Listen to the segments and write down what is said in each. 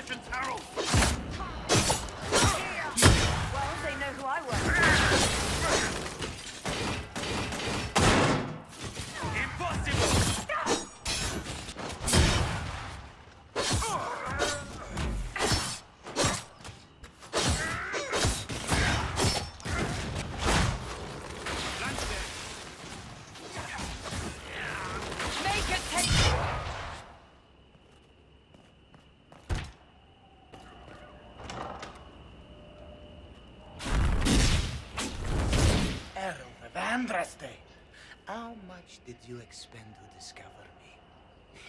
Inquisition's herald! Well, they know who I was. Impossible! Make it take. Herald of Andraste. How much did you expend to discover me?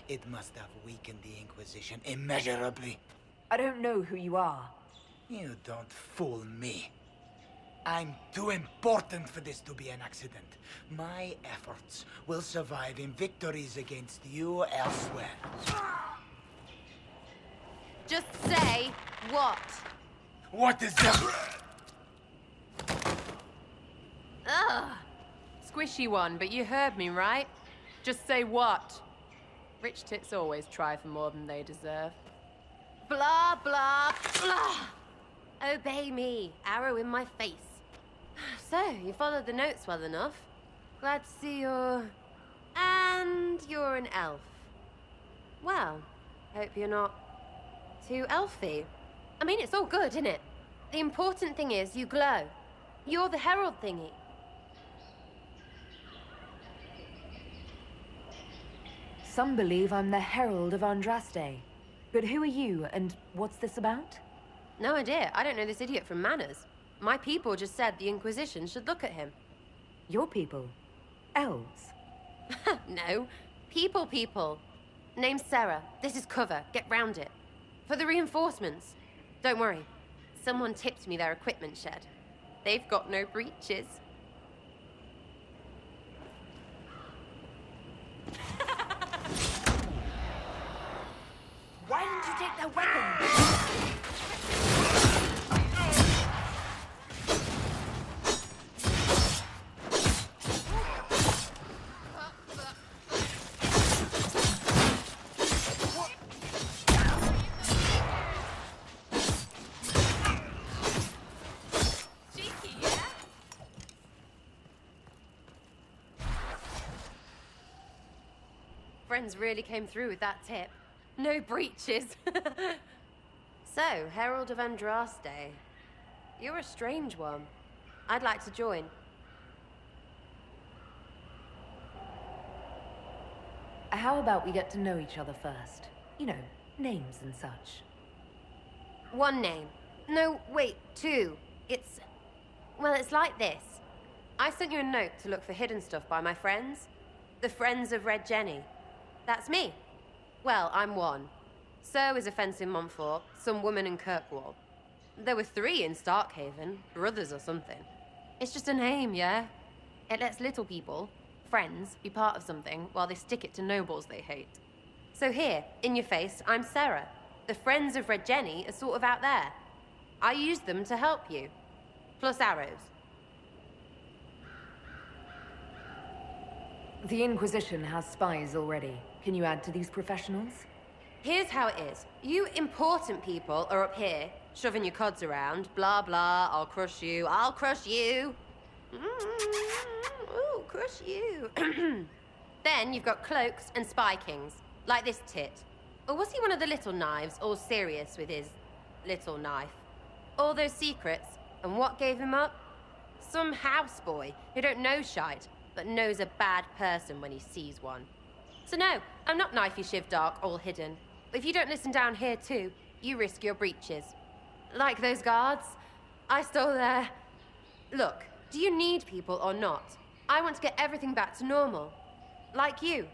It must have weakened the Inquisition immeasurably. I don't know who you are. You don't fool me. I'm too important for this to be an accident. My efforts will survive in victories against you elsewhere. Just say what? What is that? Ugh. Squishy one, but you heard me, right? Just say what? Rich tits always try for more than they deserve. Blah, blah, blah. Obey me. Arrow in my face. So, you followed the notes well enough. Glad to see you're... And you're an elf. Well, hope you're not too elfy. I mean, it's all good, isn't it? The important thing is you glow. You're the herald thingy. Some believe I'm the Herald of Andraste. But who are you, and what's this about? No idea. I don't know this idiot from Manners. My people just said the Inquisition should look at him. Your people? Elves? No. People. Name's Sarah. This is cover. Get round it. For the reinforcements. Don't worry. Someone tipped me their equipment shed. They've got no breaches. Why didn't you take their weapons? Cheeky, yeah? Friends really came through with that tip. No breaches. So, Herald of Andraste. You're a strange one. I'd like to join. How about we get to know each other first? You know, names and such. One name. No, wait, two. Well, it's like this. I sent you a note to look for hidden stuff by my friends. The Friends of Red Jenny. That's me. Well, I'm one. So is a fence in Montfort, some woman in Kirkwall. There were 3 in Starkhaven, brothers or something. It's just a name, yeah? It lets little people, friends, be part of something while they stick it to nobles they hate. So here, in your face, I'm Sarah. The Friends of Red Jenny are sort of out there. I use them to help you. Plus arrows. The Inquisition has spies already. Can you add to these professionals? Here's how it is. You important people are up here, shoving your cods around. Blah, blah, I'll crush you. Ooh, crush you. Then you've got cloaks and spy kings, like this tit. Or was he one of the little knives, all serious with his little knife? All those secrets, and what gave him up? Some houseboy who don't know shite, but knows a bad person when he sees one. So no, I'm not knifey shiv dark, all hidden. But if you don't listen down here too, you risk your breeches. Like those guards, I stole their... Look, do you need people or not? I want to get everything back to normal. Like you.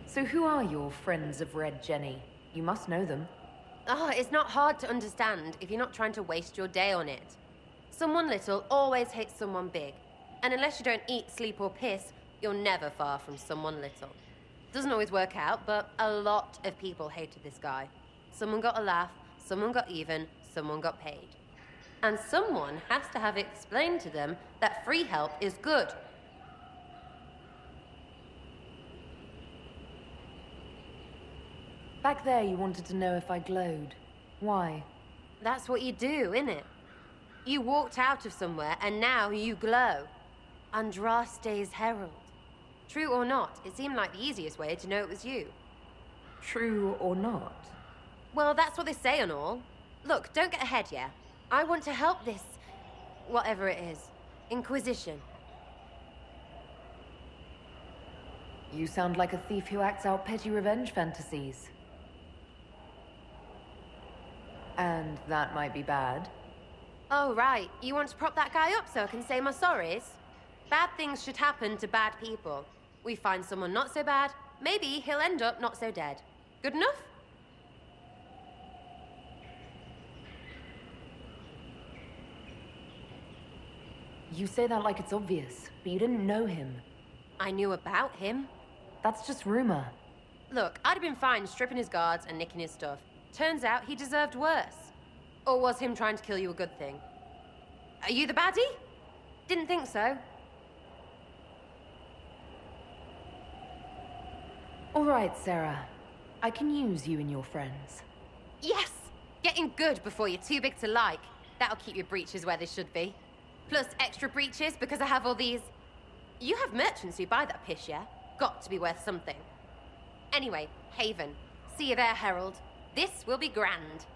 So who are your Friends of Red Jenny? You must know them. Oh, it's not hard to understand if you're not trying to waste your day on it. Someone little always hates someone big. And unless you don't eat, sleep, or piss, you're never far from someone little. Doesn't always work out, but a lot of people hated this guy. Someone got a laugh, someone got even, someone got paid. And someone has to have explained to them that free help is good. Back there, you wanted to know if I glowed. Why? That's what you do, innit? You walked out of somewhere, and now you glow. Andraste's herald. True or not, it seemed like the easiest way to know it was you. True or not? Well, that's what they say and all. Look, don't get ahead, yeah? I want to help this... whatever it is. Inquisition. You sound like a thief who acts out petty revenge fantasies. And that might be bad. Oh, right. You want to prop that guy up so I can say my sorries? Bad things should happen to bad people. We find someone not so bad, maybe he'll end up not so dead. Good enough? You say that like it's obvious, but you didn't know him. I knew about him. That's just rumor. Look, I'd have been fine stripping his guards and nicking his stuff. Turns out he deserved worse. Or was him trying to kill you a good thing? Are you the baddie? Didn't think so. All right, Sarah. I can use you and your friends. Yes! Getting good before you're too big to like. That'll keep your breeches where they should be. Plus extra breeches because I have all these... You have merchants who buy that piss, yeah? Got to be worth something. Anyway, Haven. See you there, Herald. This will be grand.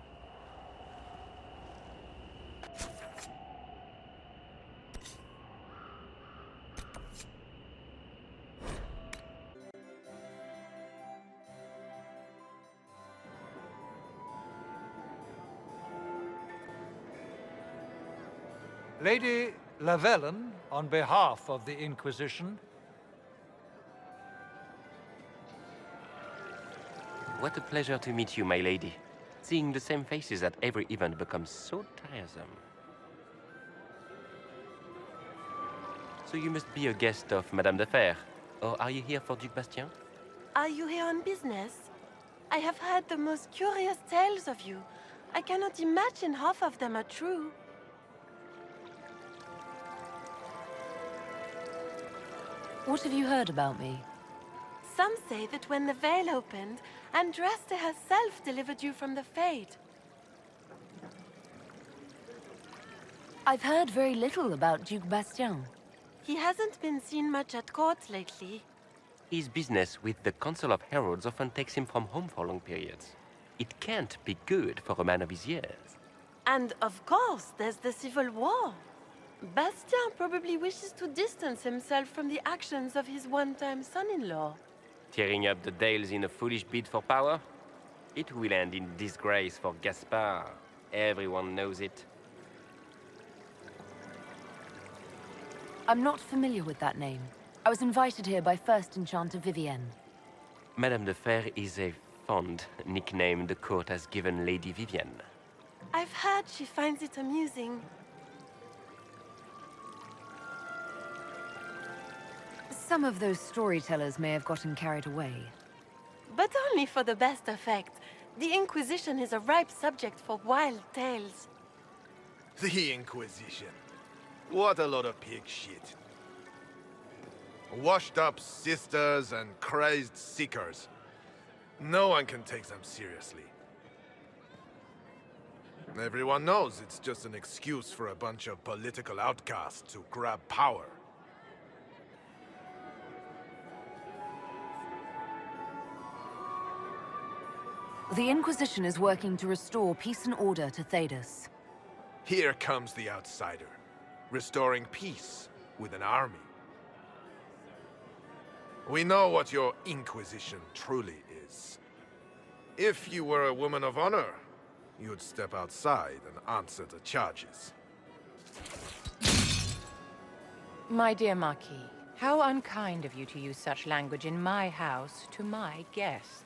Lady Lavellen, on behalf of the Inquisition. What a pleasure to meet you, my lady. Seeing the same faces at every event becomes so tiresome. So you must be a guest of Madame de Fer, or are you here for Duc Bastien? Are you here on business? I have heard the most curious tales of you. I cannot imagine half of them are true. What have you heard about me? Some say that when the veil opened, Andraste herself delivered you from the Fade. I've heard very little about Duc Bastien. He hasn't been seen much at court lately. His business with the Council of Heralds often takes him from home for long periods. It can't be good for a man of his years. And of course, there's the civil war. Bastien probably wishes to distance himself from the actions of his one-time son-in-law. Tearing up the Dales in a foolish bid for power? It will end in disgrace for Gaspard. Everyone knows it. I'm not familiar with that name. I was invited here by First Enchanter Vivienne. Madame de Fer is a fond nickname the court has given Lady Vivienne. I've heard she finds it amusing. Some of those storytellers may have gotten carried away. But only for the best effect. The Inquisition is a ripe subject for wild tales. The Inquisition. What a lot of pig shit. Washed-up sisters and crazed seekers. No one can take them seriously. Everyone knows it's just an excuse for a bunch of political outcasts to grab power. The Inquisition is working to restore peace and order to Thedas. Here comes the outsider, restoring peace with an army. We know what your Inquisition truly is. If you were a woman of honor, you'd step outside and answer the charges. My dear Marquis, how unkind of you to use such language in my house to my guests.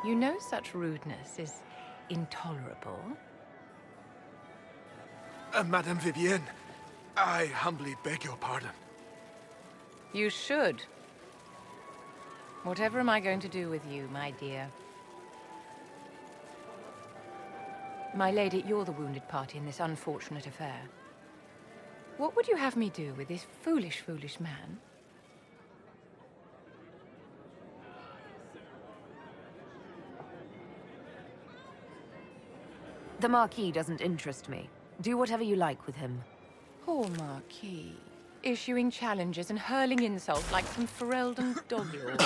You know such rudeness is intolerable. Madame Vivienne, I humbly beg your pardon. You should. Whatever am I going to do with you, my dear? My lady, you're the wounded party in this unfortunate affair. What would you have me do with this foolish, foolish man? The Marquis doesn't interest me. Do whatever you like with him. Poor Marquis. Issuing challenges and hurling insults like some Ferelden doglord.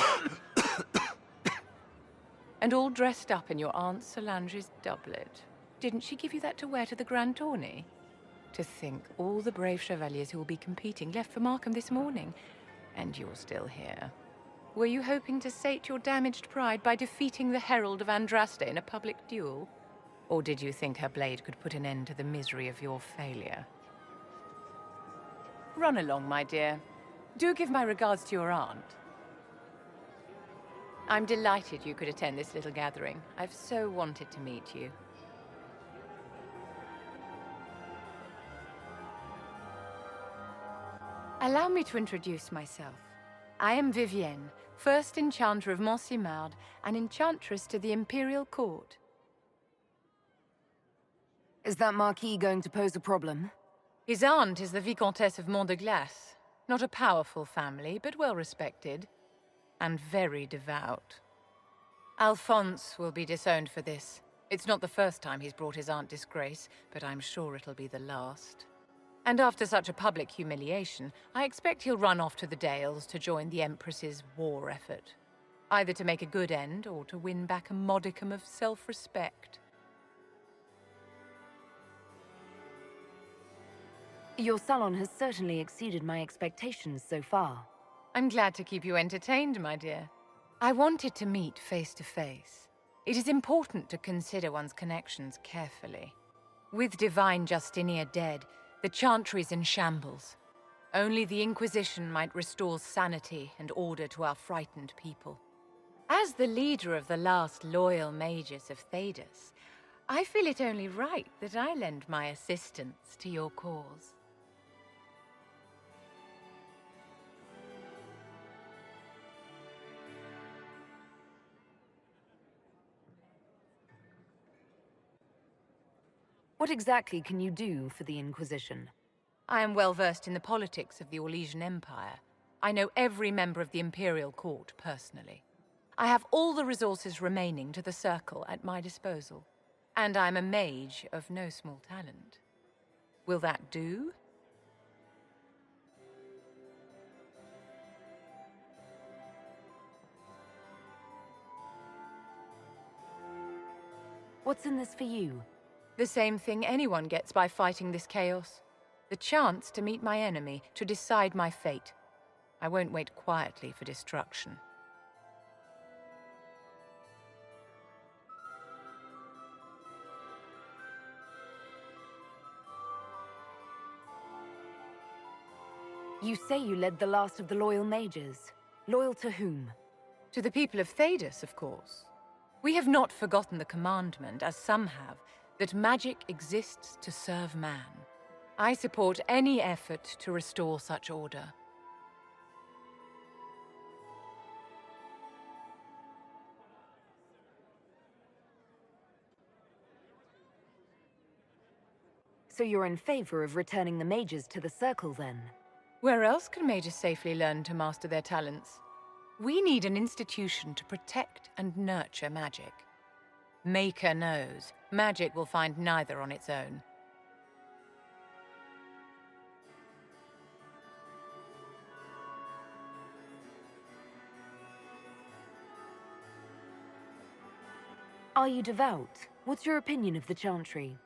And all dressed up in your Aunt Solange's doublet. Didn't she give you that to wear to the Grand Tourney? To think all the brave chevaliers who will be competing left for Markham this morning, and you're still here. Were you hoping to sate your damaged pride by defeating the Herald of Andraste in a public duel? Or did you think her blade could put an end to the misery of your failure? Run along, my dear. Do give my regards to your aunt. I'm delighted you could attend this little gathering. I've so wanted to meet you. Allow me to introduce myself. I am Vivienne, first Enchanter of Montsimard and Enchantress to the Imperial Court. Is that Marquis going to pose a problem? His aunt is the Vicomtesse of Mont de Glace. Not a powerful family, but well respected. And very devout. Alphonse will be disowned for this. It's not the first time he's brought his aunt disgrace, but I'm sure it'll be the last. And after such a public humiliation, I expect he'll run off to the Dales to join the Empress's war effort. Either to make a good end, or to win back a modicum of self-respect. Your salon has certainly exceeded my expectations so far. I'm glad to keep you entertained, my dear. I wanted to meet face to face. It is important to consider one's connections carefully. With Divine Justinia dead, the Chantry's in shambles. Only the Inquisition might restore sanity and order to our frightened people. As the leader of the last loyal mages of Thedas, I feel it only right that I lend my assistance to your cause. What exactly can you do for the Inquisition? I am well versed in the politics of the Orlesian Empire. I know every member of the Imperial Court personally. I have all the resources remaining to the Circle at my disposal. And I'm a mage of no small talent. Will that do? What's in this for you? The same thing anyone gets by fighting this chaos. The chance to meet my enemy, to decide my fate. I won't wait quietly for destruction. You say you led the last of the loyal mages. Loyal to whom? To the people of Thedas, of course. We have not forgotten the commandment, as some have, that magic exists to serve man. I support any effort to restore such order. So you're in favor of returning the mages to the Circle, then? Where else can mages safely learn to master their talents? We need an institution to protect and nurture magic. Maker knows, magic will find neither on its own. Are you devout? What's your opinion of the Chantry?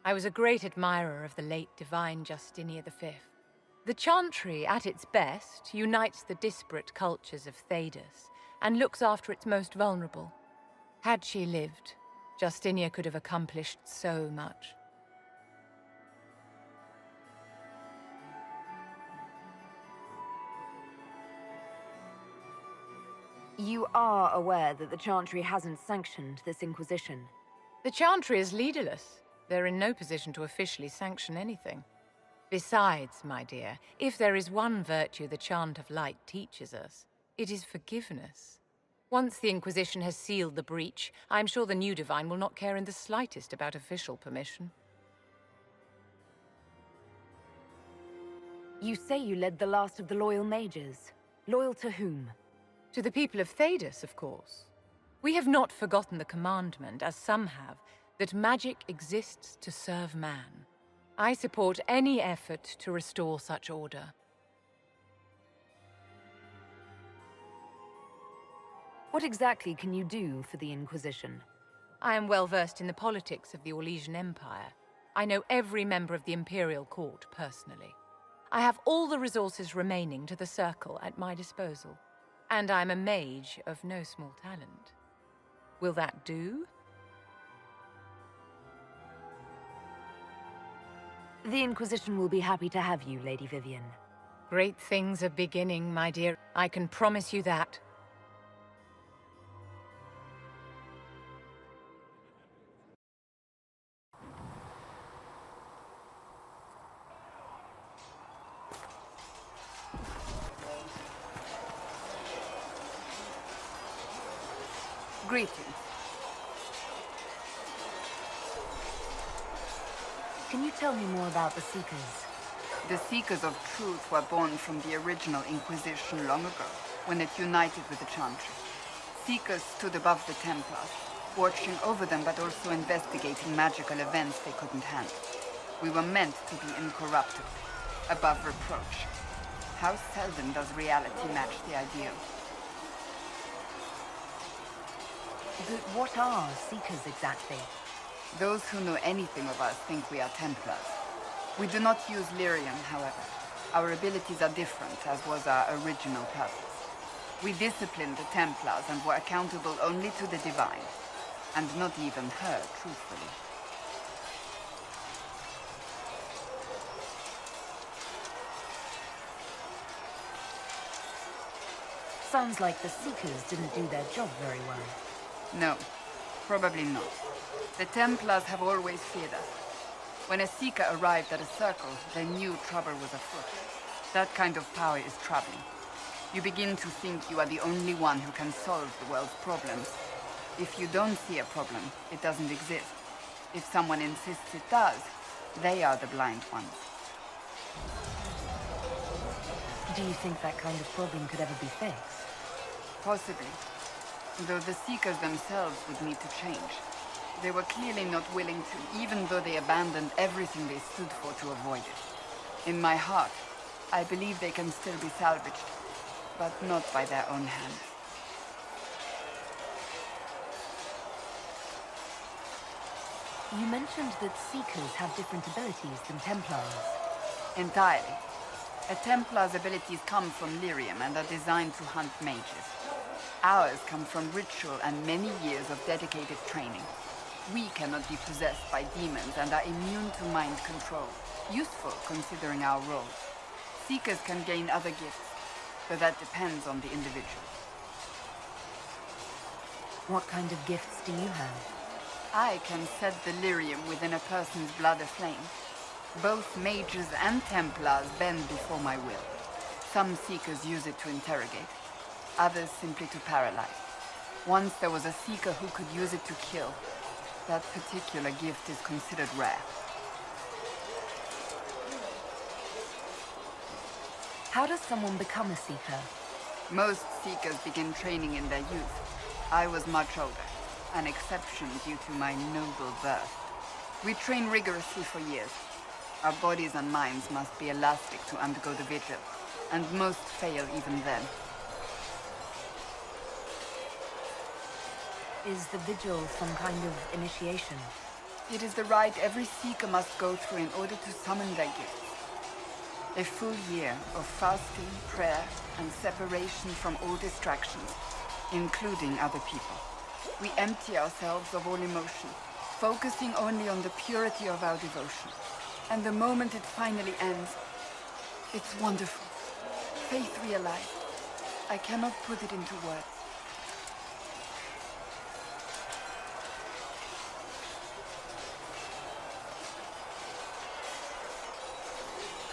I was a great admirer of the late Divine Justinia V. The Chantry, at its best, unites the disparate cultures of Thedas and looks after its most vulnerable. Had she lived, Justinia could have accomplished so much. You are aware that the Chantry hasn't sanctioned this Inquisition. The Chantry is leaderless. They're in no position to officially sanction anything. Besides, my dear, if there is one virtue the Chant of Light teaches us, it is forgiveness. Once the Inquisition has sealed the breach, I'm sure the new Divine will not care in the slightest about official permission. You say you led the last of the loyal mages. Loyal to whom? To the people of Thedas, of course. We have not forgotten the commandment, as some have, that magic exists to serve man. I support any effort to restore such order. What exactly can you do for the Inquisition? I am well versed in the politics of the Orlesian Empire. I know every member of the Imperial Court personally. I have all the resources remaining to the Circle at my disposal. And I'm a mage of no small talent. Will that do? The Inquisition will be happy to have you, Lady Vivian. Great things are beginning, my dear. I can promise you that. Greetings. Can you tell me more about the Seekers? The Seekers of Truth were born from the original Inquisition long ago, when it united with the Chantry. Seekers stood above the Templars, watching over them but also investigating magical events they couldn't handle. We were meant to be incorruptible, above reproach. How seldom does reality match the ideal? But what are Seekers exactly? Those who know anything of us think we are Templars. We do not use lyrium, however. Our abilities are different, as was our original purpose. We disciplined the Templars and were accountable only to the Divine. And not even her, truthfully. Sounds like the Seekers didn't do their job very well. No, probably not. The Templars have always feared us. When a Seeker arrived at a circle, they knew trouble was afoot. That kind of power is troubling. You begin to think you are the only one who can solve the world's problems. If you don't see a problem, it doesn't exist. If someone insists it does, they are the blind ones. Do you think that kind of problem could ever be fixed? Possibly. Though the Seekers themselves would need to change. They were clearly not willing to, even though they abandoned everything they stood for to avoid it. In my heart, I believe they can still be salvaged, but not by their own hands. You mentioned that Seekers have different abilities than Templars. Entirely. A Templar's abilities come from lyrium and are designed to hunt mages. Ours come from ritual and many years of dedicated training. We cannot be possessed by demons and are immune to mind control. Useful considering our roles. Seekers can gain other gifts, but that depends on the individual. What kind of gifts do you have? I can set the lyrium within a person's blood aflame. Both mages and Templars bend before my will. Some Seekers use it to interrogate, others simply to paralyze. Once there was a Seeker who could use it to kill. That particular gift is considered rare. How does someone become a Seeker? Most Seekers begin training in their youth. I was much older, an exception due to my noble birth. We train rigorously for years. Our bodies and minds must be elastic to undergo the vigil, and most fail even then. Is the vigil some kind of initiation? It is the rite every Seeker must go through in order to summon their gifts. A full year of fasting, prayer, and separation from all distractions, including other people. We empty ourselves of all emotion, focusing only on the purity of our devotion. And the moment it finally ends, it's wonderful. Faith realized. I cannot put it into words.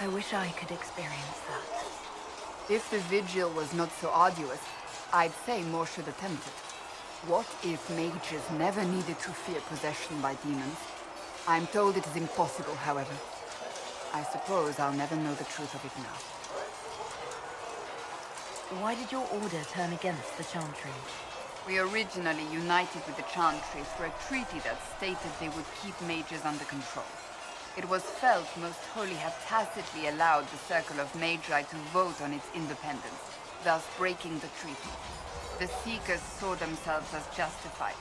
I wish I could experience that. If the vigil was not so arduous, I'd say more should attempt it. What if mages never needed to fear possession by demons? I'm told it is impossible, however. I suppose I'll never know the truth of it now. Why did your order turn against the Chantry? We originally united with the Chantry through a treaty that stated they would keep mages under control. It was felt Most Holy had tacitly allowed the Circle of Magi to vote on its independence, thus breaking the treaty. The Seekers saw themselves as justified,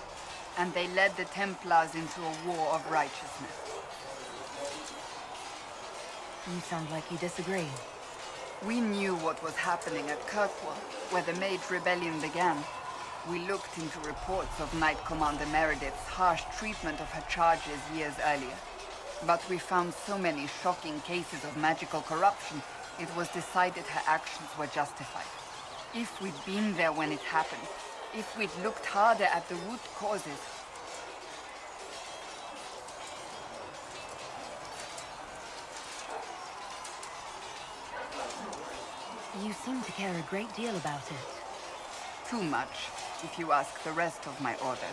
and they led the Templars into a war of righteousness. You sound like you disagree. We knew what was happening at Kirkwall, where the Mage Rebellion began. We looked into reports of Knight Commander Meredith's harsh treatment of her charges years earlier. But we found so many shocking cases of magical corruption, it was decided her actions were justified. If we'd been there when it happened, if we'd looked harder at the root causes, You seem to care a great deal about it. too much, if you ask the rest of my order.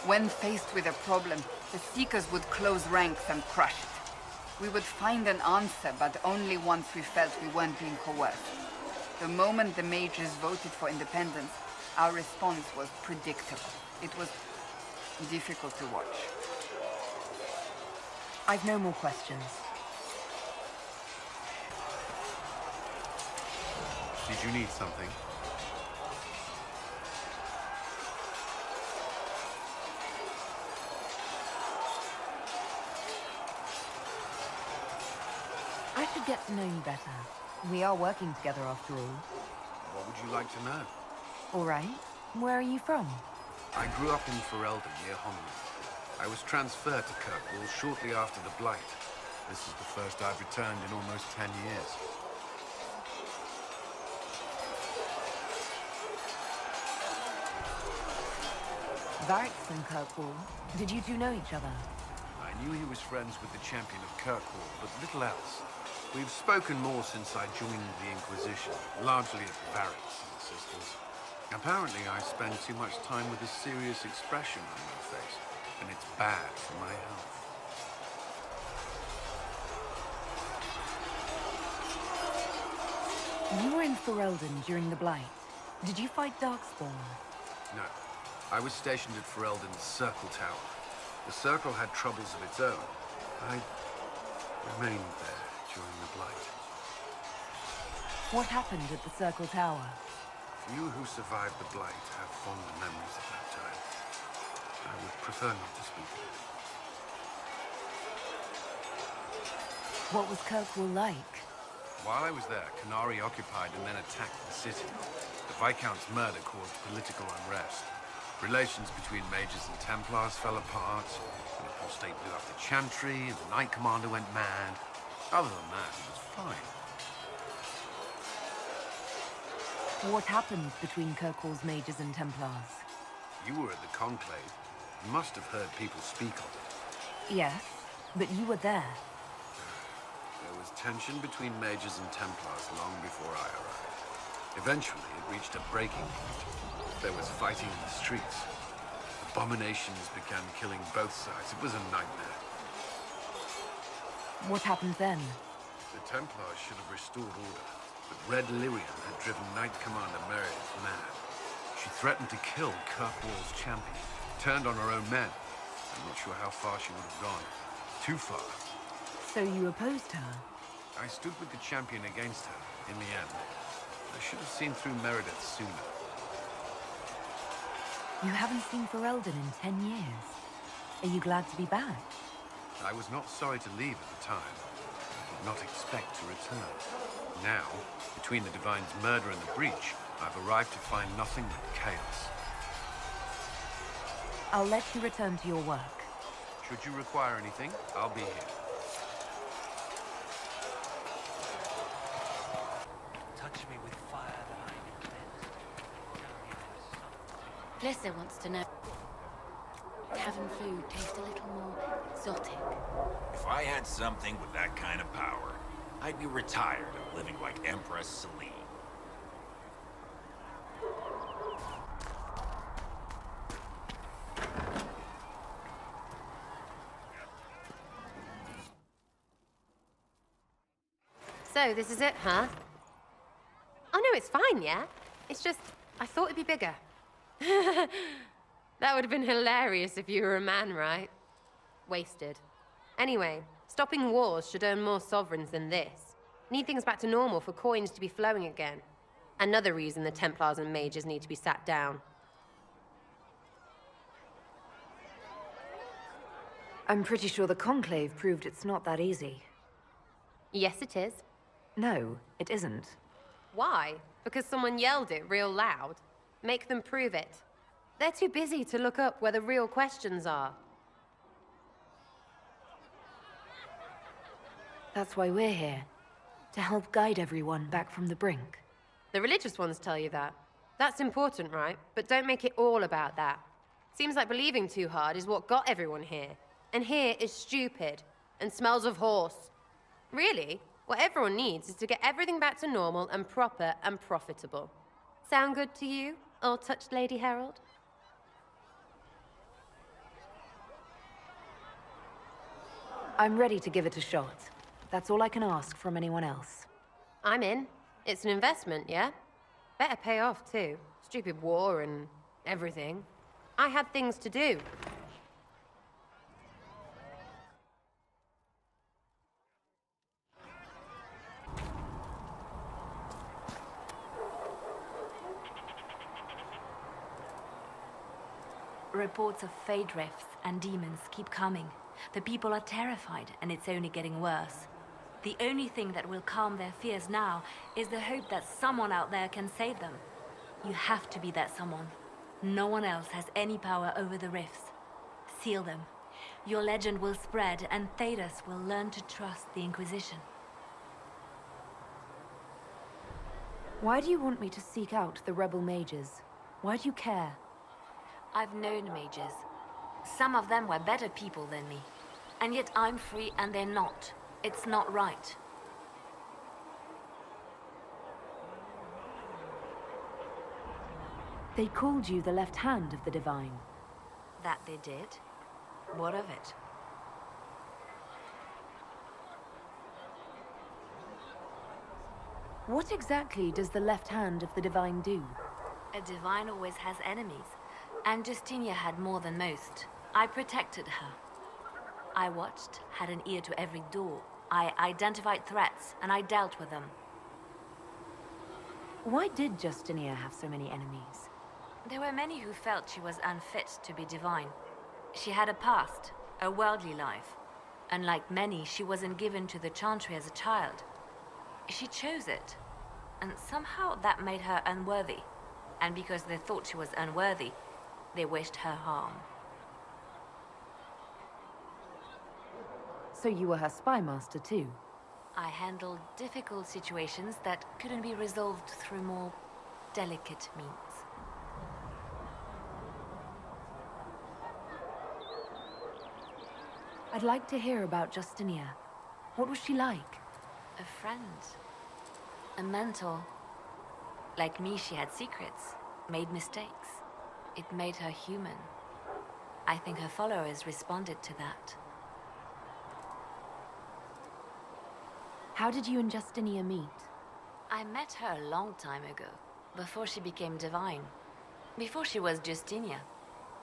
When faced with a problem, the Seekers would close ranks and crush it. We would find an answer, but only once we felt we weren't being coerced. The moment the mages voted for independence, our response was predictable. It was difficult to watch. I've no more questions. Did you need something? I should get to know you better. We are working together after all. What would you like to know? All right. Where are you from? I grew up in Ferelden near Homeland. I was transferred to Kirkwall shortly after the Blight. This is the first I've returned in almost 10 years. Varric's from Kirkwall. Did you two know each other? I knew he was friends with the champion of Kirkwall, but little else. We've spoken more since I joined the Inquisition, largely at Varric's insistence. Apparently, I spend too much time with a serious expression on my face, and it's bad for my health. You were in Ferelden during the Blight. Did you fight Darkspawn? No. I was stationed at Ferelden's Circle Tower. The Circle had troubles of its own. I remained there during the Blight. What happened at the Circle Tower? You who survived the Blight have fond memories of that time. I would prefer not to speak of it. What was Kirkwall like? While I was there, Canary occupied and then attacked the city. The Viscount's murder caused political unrest. Relations between mages and Templars fell apart. The apostate blew up the Chantry, and the Knight Commander went mad. Other than that, it was fine. What happened between Kirkwall's mages and Templars? You were at the Conclave. You must have heard people speak of it. Yes, but you were there. There was tension between mages and Templars long before I arrived. Eventually, it reached a breaking point. There was fighting in the streets. Abominations began killing both sides. It was a nightmare. What happened then? The Templars should have restored order, but Red Lyrian had driven Knight Commander Meredith mad. She threatened to kill Kirkwall's champion, turned on her own men. I'm not sure how far she would have gone. Too far. So you opposed her? I stood with the champion against her, in the end. I should have seen through Meredith sooner. You haven't seen Ferelden in 10 years. Are you glad to be back? I was not sorry to leave at the time. I did not expect to return. Now, between the Divine's murder and the breach, I've arrived to find nothing but chaos. I'll let you return to your work. Should you require anything, I'll be here. Touch me with fire that I can cleanse. Glissa wants to know. Having food taste a little more exotic. If I had something with that kind of power, I'd be retired of living like Empress Celine. So, this is it, huh? Oh no, it's fine, yeah? It's just, I thought it'd be bigger. That would have been hilarious if you were a man, right? Wasted. Anyway, stopping wars should earn more sovereigns than this. Need things back to normal for coins to be flowing again. Another reason the Templars and mages need to be sat down. I'm pretty sure the Conclave proved it's not that easy. Yes, it is. No, it isn't. Why? Because someone yelled it real loud? Make them prove it. They're too busy to look up where the real questions are. That's why we're here. To help guide everyone back from the brink. The religious ones tell you that. That's important, right? But don't make it all about that. Seems like believing too hard is what got everyone here. And here is stupid and smells of horse. Really, what everyone needs is to get everything back to normal and proper and profitable. Sound good to you, old-touched Lady Herald? I'm ready to give it a shot. That's all I can ask from anyone else. I'm in. It's an investment, yeah? Better pay off, too. Stupid war and everything. I had things to do. Reports of fade rifts and demons keep coming. The people are terrified, and it's only getting worse. The only thing that will calm their fears now is the hope that someone out there can save them. You have to be that someone. No one else has any power over the rifts. Seal them. Your legend will spread, and Thedas will learn to trust the Inquisition. Why do you want me to seek out the rebel mages? Why do you care? I've known mages. Some of them were better people than me. And yet I'm free and they're not. It's not right. They called you the left hand of the Divine. That they did? What of it? What exactly does the left hand of the Divine do? A Divine always has enemies. And Justinia had more than most. I protected her. I watched, had an ear to every door. I identified threats, and I dealt with them. Why did Justinia have so many enemies? There were many who felt she was unfit to be divine. She had a past, a worldly life. Unlike many, she wasn't given to the Chantry as a child. She chose it, and somehow that made her unworthy. And because they thought she was unworthy, they wished her harm. So you were her spy master too? I handled difficult situations that couldn't be resolved through more delicate means. I'd like to hear about Justinia. What was she like? A friend. A mentor. Like me, she had secrets, made mistakes. It made her human. I think her followers responded to that. How did you and Justinia meet? I met her a long time ago, before she became divine. Before she was Justinia.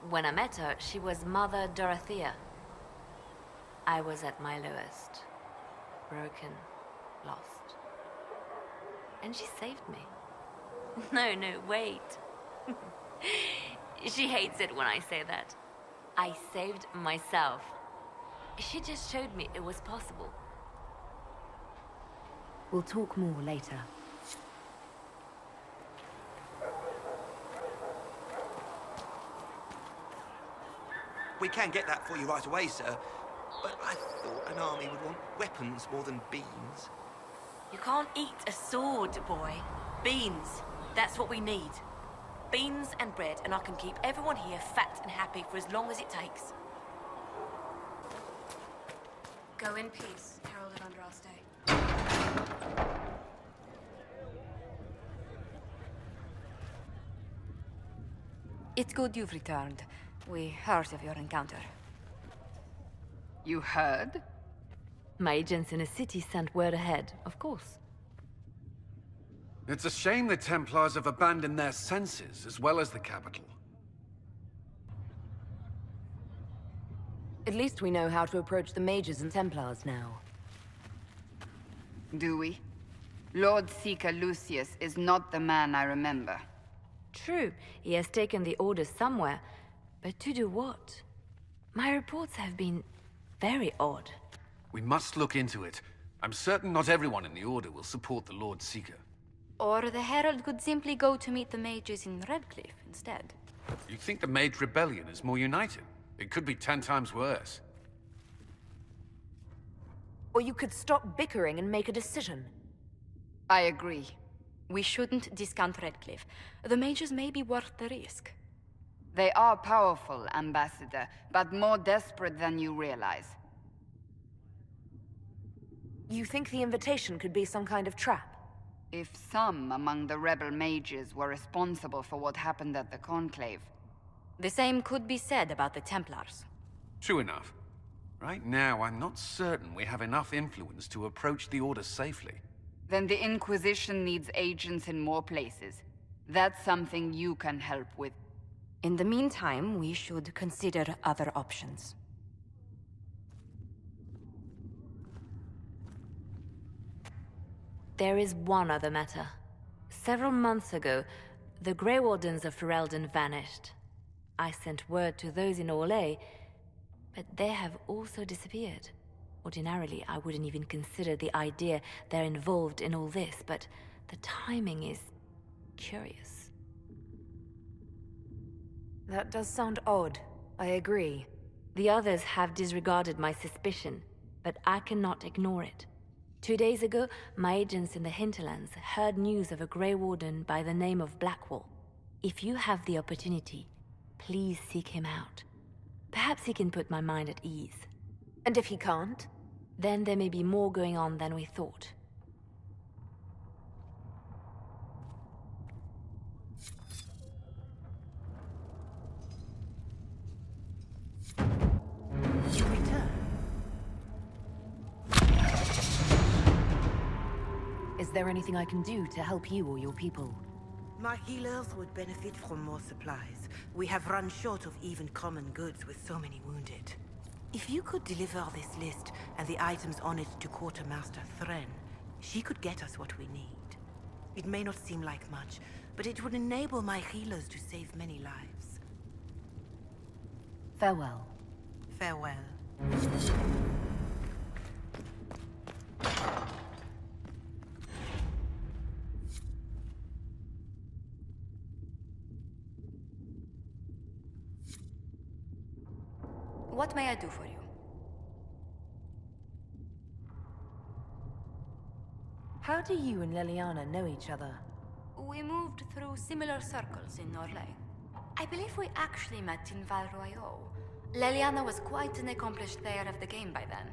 When I met her, she was Mother Dorothea. I was at my lowest. Broken, lost. And she saved me. No, wait. She hates it when I say that. I saved myself. She just showed me it was possible. We'll talk more later. We can get that for you right away, sir. But I thought an army would want weapons more than beans. You can't eat a sword, boy. Beans. That's what we need. Beans and bread, and I can keep everyone here fat and happy for as long as it takes. Go in peace, Herald of Andraste. It's good you've returned. We heard of your encounter. You heard? My agents in the city sent word ahead, of course. It's a shame the Templars have abandoned their senses, as well as the capital. At least we know how to approach the mages and Templars now. Do we? Lord Seeker Lucius is not the man I remember. True, he has taken the Order somewhere, but to do what? My reports have been very odd. We must look into it. I'm certain not everyone in the Order will support the Lord Seeker. Or the Herald could simply go to meet the mages in Redcliffe instead. You think the Mage Rebellion is more united? It could be 10 times worse. Or you could stop bickering and make a decision. I agree. We shouldn't discount Redcliffe. The mages may be worth the risk. They are powerful, Ambassador, but more desperate than you realize. You think the invitation could be some kind of trap? If some among the rebel mages were responsible for what happened at the Conclave. The same could be said about the Templars. True enough. Right now, I'm not certain we have enough influence to approach the Order safely. Then the Inquisition needs agents in more places. That's something you can help with. In the meantime, we should consider other options. There is one other matter. Several months ago, the Grey Wardens of Ferelden vanished. I sent word to those in Orlais, but they have also disappeared. Ordinarily, I wouldn't even consider the idea they're involved in all this, but the timing is curious. That does sound odd. I agree. The others have disregarded my suspicion, but I cannot ignore it. 2 days ago, my agents in the hinterlands heard news of a Grey Warden by the name of Blackwall. If you have the opportunity, please seek him out. Perhaps he can put my mind at ease. And if he can't? Then there may be more going on than we thought. You return. Is there anything I can do to help you or your people? My healers would benefit from more supplies. We have run short of even common goods with so many wounded. If you could deliver this list and the items on it to Quartermaster Thren, she could get us what we need. It may not seem like much, but it would enable my healers to save many lives. Farewell. Farewell. What may I do for you? How do you and Leliana know each other? We moved through similar circles in Orlais. I believe we actually met in Val Royeaux. Leliana was quite an accomplished player of the game by then.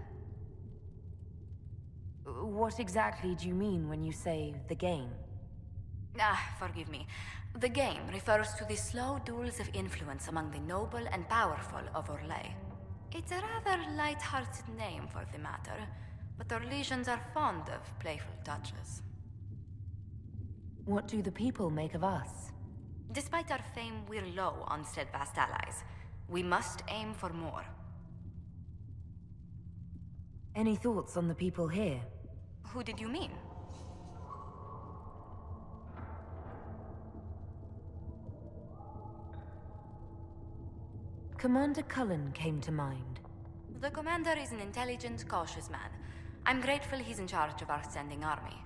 What exactly do you mean when you say the game? Forgive me. The game refers to the slow duels of influence among the noble and powerful of Orlais. It's a rather light-hearted name for the matter, but Orlesians are fond of playful touches. What do the people make of us? Despite our fame, we're low on steadfast allies. We must aim for more. Any thoughts on the people here? Who did you mean? Commander Cullen came to mind. The commander is an intelligent, cautious man. I'm grateful he's in charge of our standing army.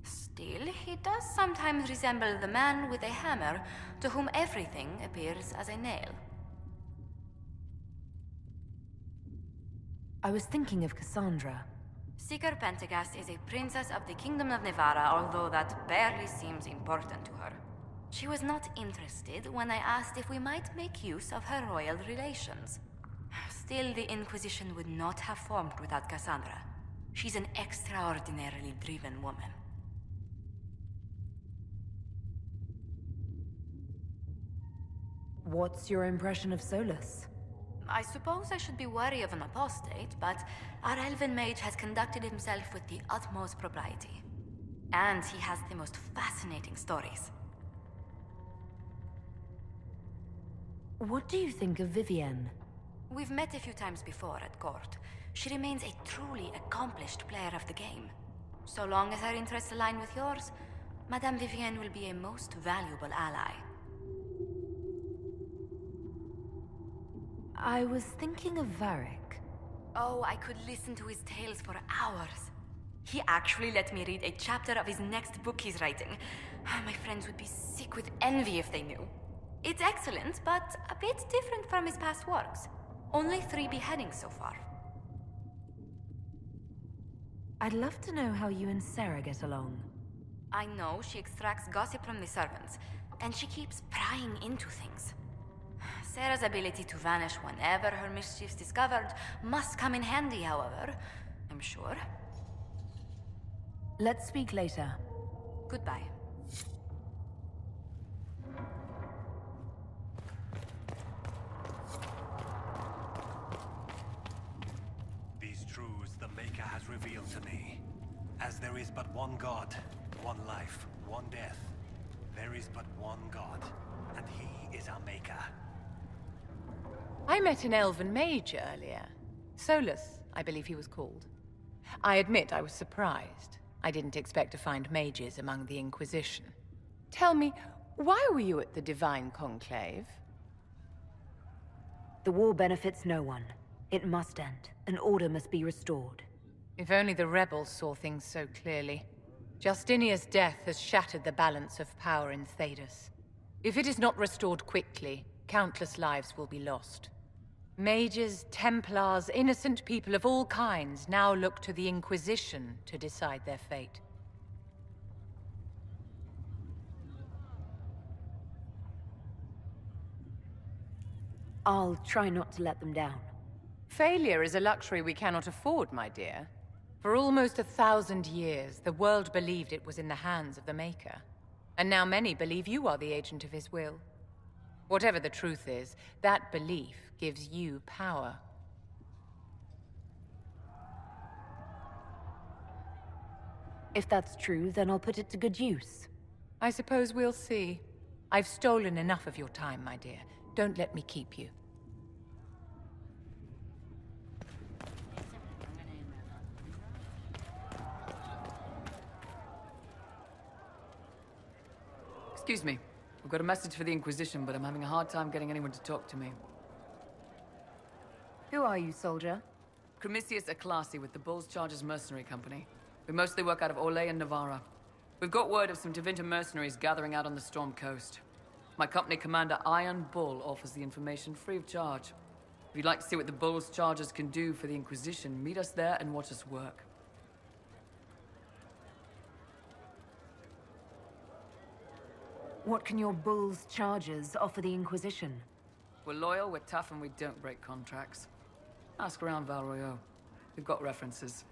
Still, he does sometimes resemble the man with a hammer to whom everything appears as a nail. I was thinking of Cassandra. Seeker Pentagast is a princess of the Kingdom of Nevarra, although that barely seems important to her. She was not interested when I asked if we might make use of her royal relations. Still, the Inquisition would not have formed without Cassandra. She's an extraordinarily driven woman. What's your impression of Solus? I suppose I should be wary of an apostate, but our elven mage has conducted himself with the utmost propriety. And he has the most fascinating stories. What do you think of Vivienne? We've met a few times before at court. She remains a truly accomplished player of the game. So long as her interests align with yours, Madame Vivienne will be a most valuable ally. I was thinking of Varric. Oh, I could listen to his tales for hours. He actually let me read a chapter of his next book he's writing. My friends would be sick with envy if they knew. It's excellent, but a bit different from his past works. Only 3 beheadings so far. I'd love to know how you and Sarah get along. I know she extracts gossip from the servants, and she keeps prying into things. Sarah's ability to vanish whenever her mischief's discovered must come in handy, however, I'm sure. Let's speak later. Goodbye. These truths the Maker has revealed to me. As there is but one God, one life, one death, there is but one God, and he is our Maker. I met an elven mage earlier. Solus, I believe he was called. I admit I was surprised. I didn't expect to find mages among the Inquisition. Tell me, why were you at the Divine Conclave? The war benefits no one. It must end, and order must be restored. If only the rebels saw things so clearly. Justinia's death has shattered the balance of power in Thedas. If it is not restored quickly, countless lives will be lost. Mages, Templars, innocent people of all kinds now look to the Inquisition to decide their fate. I'll try not to let them down. Failure is a luxury we cannot afford, my dear. For almost 1,000 years, the world believed it was in the hands of the Maker. And now many believe you are the agent of his will. Whatever the truth is, that belief gives you power. If that's true, then I'll put it to good use. I suppose we'll see. I've stolen enough of your time, my dear. Don't let me keep you. Excuse me. I've got a message for the Inquisition, but I'm having a hard time getting anyone to talk to me. Who are you, soldier? Cremisius Aclasi with the Bulls Chargers Mercenary Company. We mostly work out of Orlais and Navarra. We've got word of some Tevinter mercenaries gathering out on the Storm Coast. My company commander, Iron Bull, offers the information free of charge. If you'd like to see what the Bulls Chargers can do for the Inquisition, meet us there and watch us work. What can your Bull's Chargers offer the Inquisition? We're loyal, we're tough, and we don't break contracts. Ask around Val Royeaux. We've got references.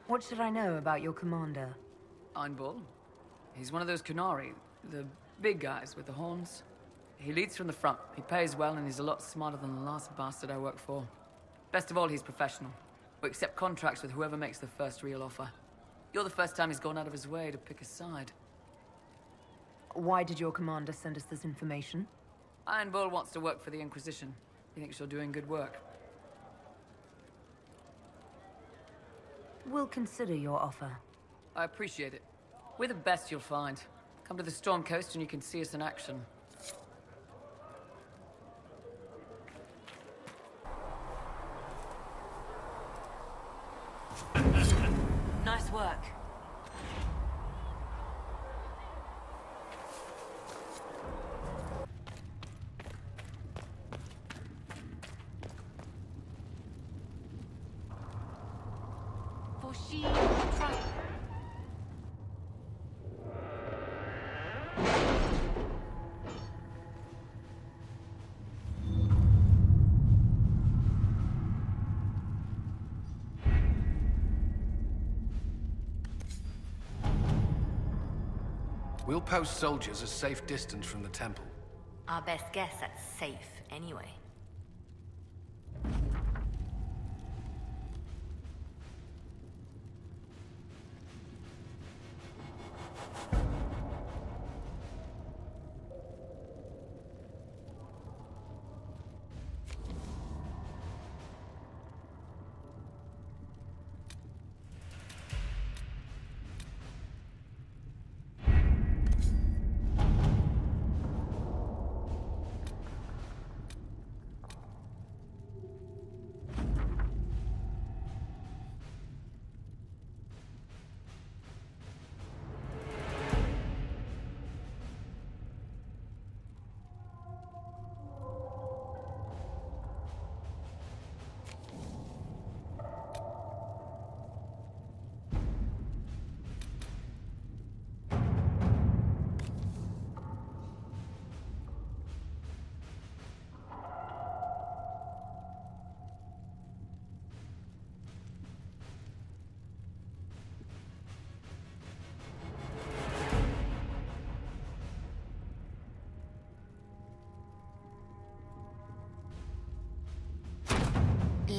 What should I know about your commander? Iron Bull. He's one of those Kunari, the big guys with the horns. He leads from the front, he pays well, and he's a lot smarter than the last bastard I worked for. Best of all, he's professional. We accept contracts with whoever makes the first real offer. You're the first time he's gone out of his way to pick a side. Why did your commander send us this information? Iron Bull wants to work for the Inquisition. He thinks you're doing good work. We'll consider your offer. I appreciate it. We're the best you'll find. Come to the Storm Coast and you can see us in action. Nice work. For she tried. We'll post soldiers a safe distance from the temple. Our best guess at safe, anyway.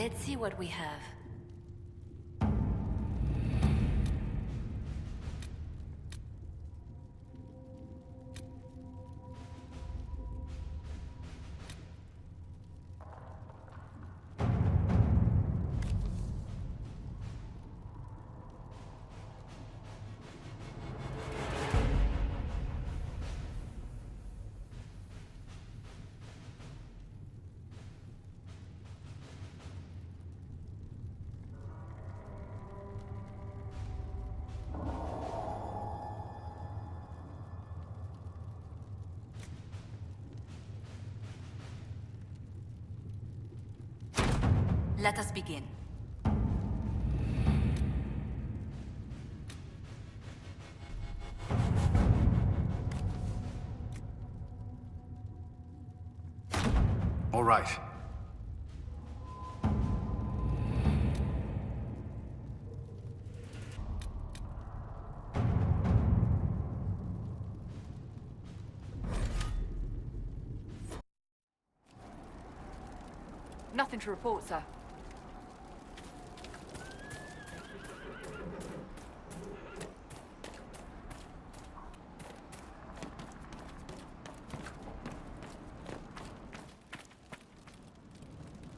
Let's see what we have. Let us begin. All right. Nothing to report, sir.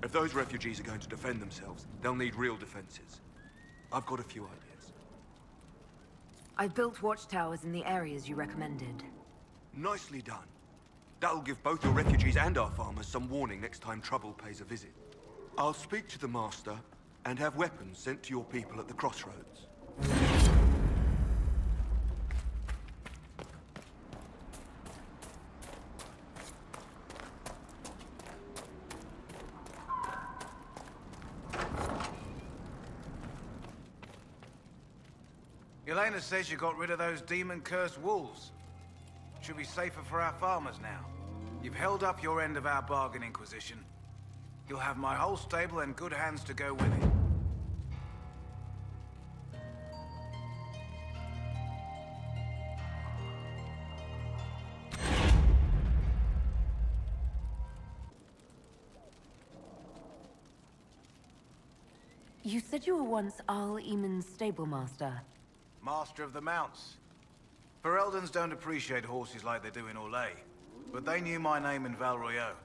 If those refugees are going to defend themselves, they'll need real defenses. I've got a few ideas. I've built watchtowers in the areas you recommended. Nicely done. That'll give both your refugees and our farmers some warning next time trouble pays a visit. I'll speak to the Master and have weapons sent to your people at the crossroads. Elena says you got rid of those demon-cursed wolves. Should be safer for our farmers now. You've held up your end of our bargain, Inquisition. You'll have my whole stable and good hands to go with it. You said you were once Al Eamon's stable master. Master of the Mounts. Fereldans don't appreciate horses like they do in Orlais, but they knew my name in Val Royeaux.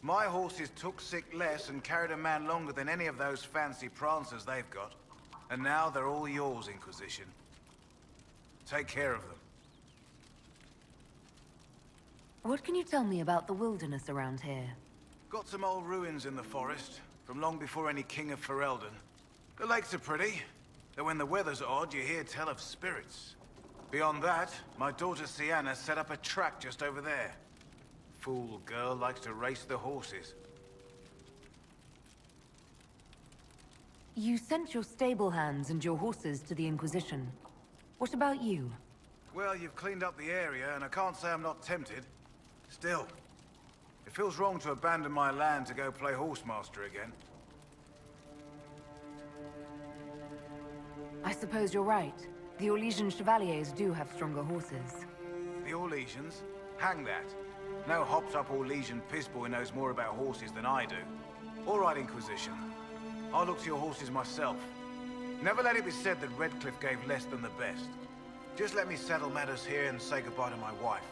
My horses took sick less and carried a man longer than any of those fancy prancers they've got. And now they're all yours, Inquisition. Take care of them. What can you tell me about the wilderness around here? Got some old ruins in the forest, from long before any king of Ferelden. The lakes are pretty, though when the weather's odd, you hear tell of spirits. Beyond that, my daughter Sienna set up a track just over there. Fool girl likes to race the horses. You sent your stable hands and your horses to the Inquisition. What about you? Well, you've cleaned up the area, and I can't say I'm not tempted. Still, it feels wrong to abandon my land to go play horsemaster again. I suppose you're right. The Orlesian Chevaliers do have stronger horses. The Orlesians? Hang that. No hopped-up Orlesian pissboy knows more about horses than I do. All right, Inquisition. I'll look to your horses myself. Never let it be said that Redcliffe gave less than the best. Just let me settle matters here and say goodbye to my wife.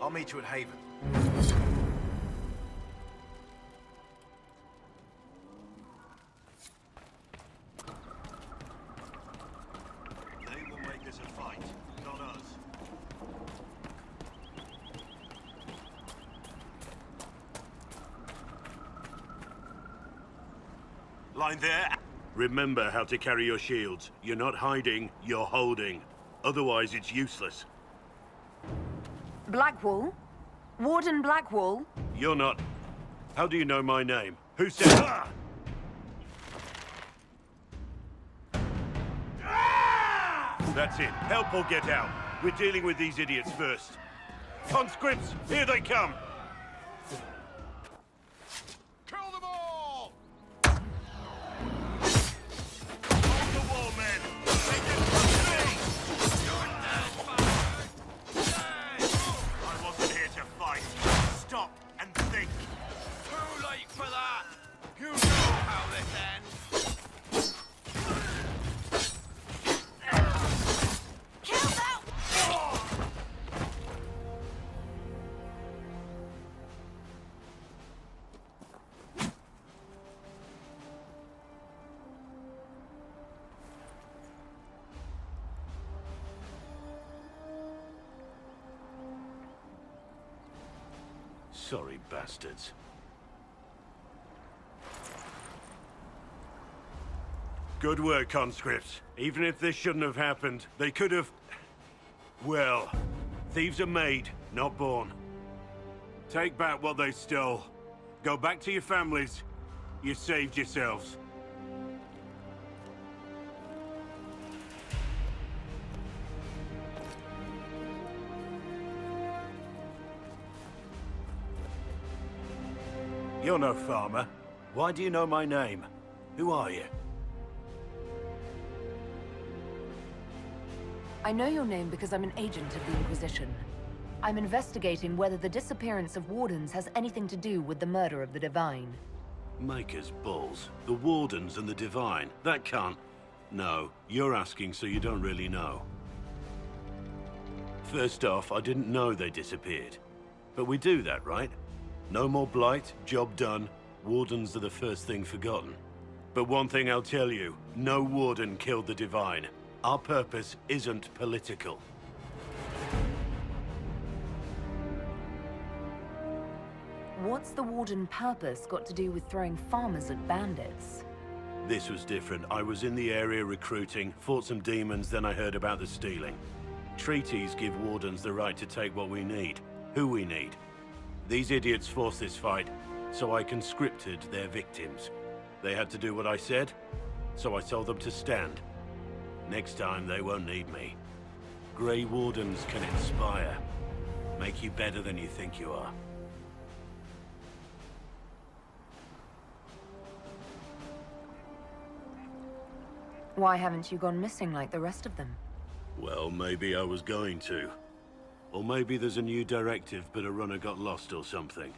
I'll meet you at Haven. They will make this a fight, not us. Line there. Remember how to carry your shields. You're not hiding, you're holding. Otherwise, it's useless. Blackwall? Warden Blackwall? You're not... How do you know my name? Who said... That's it. Help or get out. We're dealing with these idiots first. Conscripts, here they come! Kill them all! Hold the wall, men! Take it from me! I wasn't here to fight. Stop and think. Too late for that. You know how this Sorry, bastards. Good work, conscripts. Even if this shouldn't have happened, they could have... Well, thieves are made, not born. Take back what they stole. Go back to your families. You saved yourselves. You're no farmer. Why do you know my name? Who are you? I know your name because I'm an agent of the Inquisition. I'm investigating whether the disappearance of Wardens has anything to do with the murder of the Divine. Maker's balls. The Wardens and the Divine. That can't... No, you're asking so you don't really know. First off, I didn't know they disappeared. But we do that, right? No more blight, job done. Wardens are the first thing forgotten. But one thing I'll tell you, no Warden killed the Divine. Our purpose isn't political. What's the Warden purpose got to do with throwing farmers at bandits? This was different. I was in the area recruiting, fought some demons, then I heard about the stealing. Treaties give Wardens the right to take what we need, who we need. These idiots forced this fight, so I conscripted their victims. They had to do what I said, so I told them to stand. Next time, they won't need me. Grey Wardens can inspire. Make you better than you think you are. Why haven't you gone missing like the rest of them? Well, maybe I was going to. Or maybe there's a new directive, but a runner got lost or something.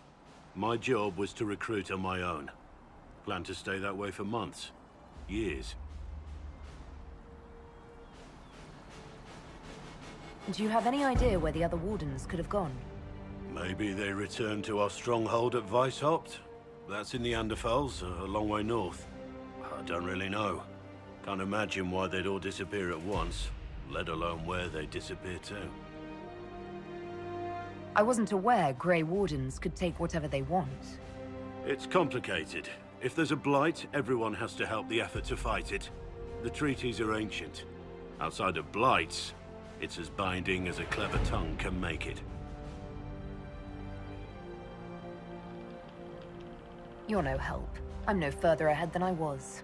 My job was to recruit on my own. Plan to stay that way for months. Years. Do you have any idea where the other Wardens could have gone? Maybe they returned to our stronghold at Weishaupt? That's in the Anderfels, a long way north. I don't really know. Can't imagine why they'd all disappear at once, let alone where they'd disappear to. I wasn't aware Grey Wardens could take whatever they want. It's complicated. If there's a blight, everyone has to help the effort to fight it. The treaties are ancient. Outside of blights, it's as binding as a clever tongue can make it. You're no help. I'm no further ahead than I was.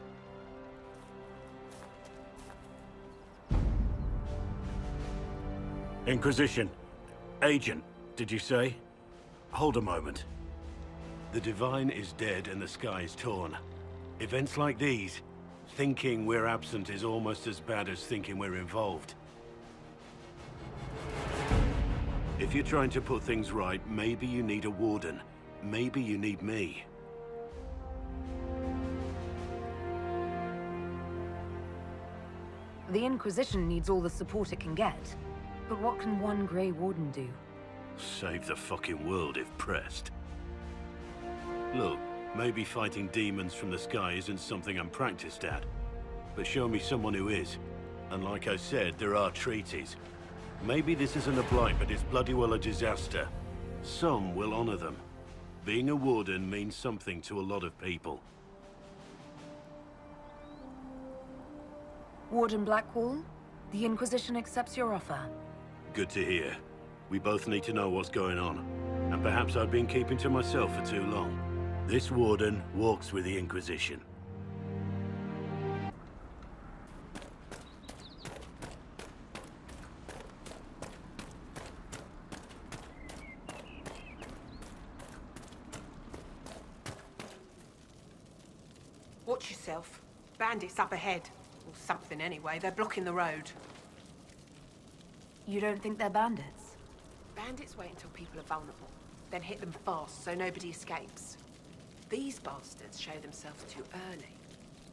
Inquisition. Agent, did you say? Hold a moment. The Divine is dead and the sky is torn. Events like these, thinking we're absent is almost as bad as thinking we're involved. If you're trying to put things right, maybe you need a Warden. Maybe you need me. The Inquisition needs all the support it can get. But what can one Grey Warden do? Save the fucking world if pressed. Look, maybe fighting demons from the sky isn't something I'm practiced at. But show me someone who is. And like I said, there are treaties. Maybe this isn't a blight, but it's bloody well a disaster. Some will honor them. Being a Warden means something to a lot of people. Warden Blackwall, the Inquisition accepts your offer. Good to hear. We both need to know what's going on. And perhaps I've been keeping to myself for too long. This Warden walks with the Inquisition. Watch yourself. Bandits up ahead. Or something anyway. They're blocking the road. You don't think they're bandits? Bandits wait until people are vulnerable, then hit them fast so nobody escapes. These bastards show themselves too early.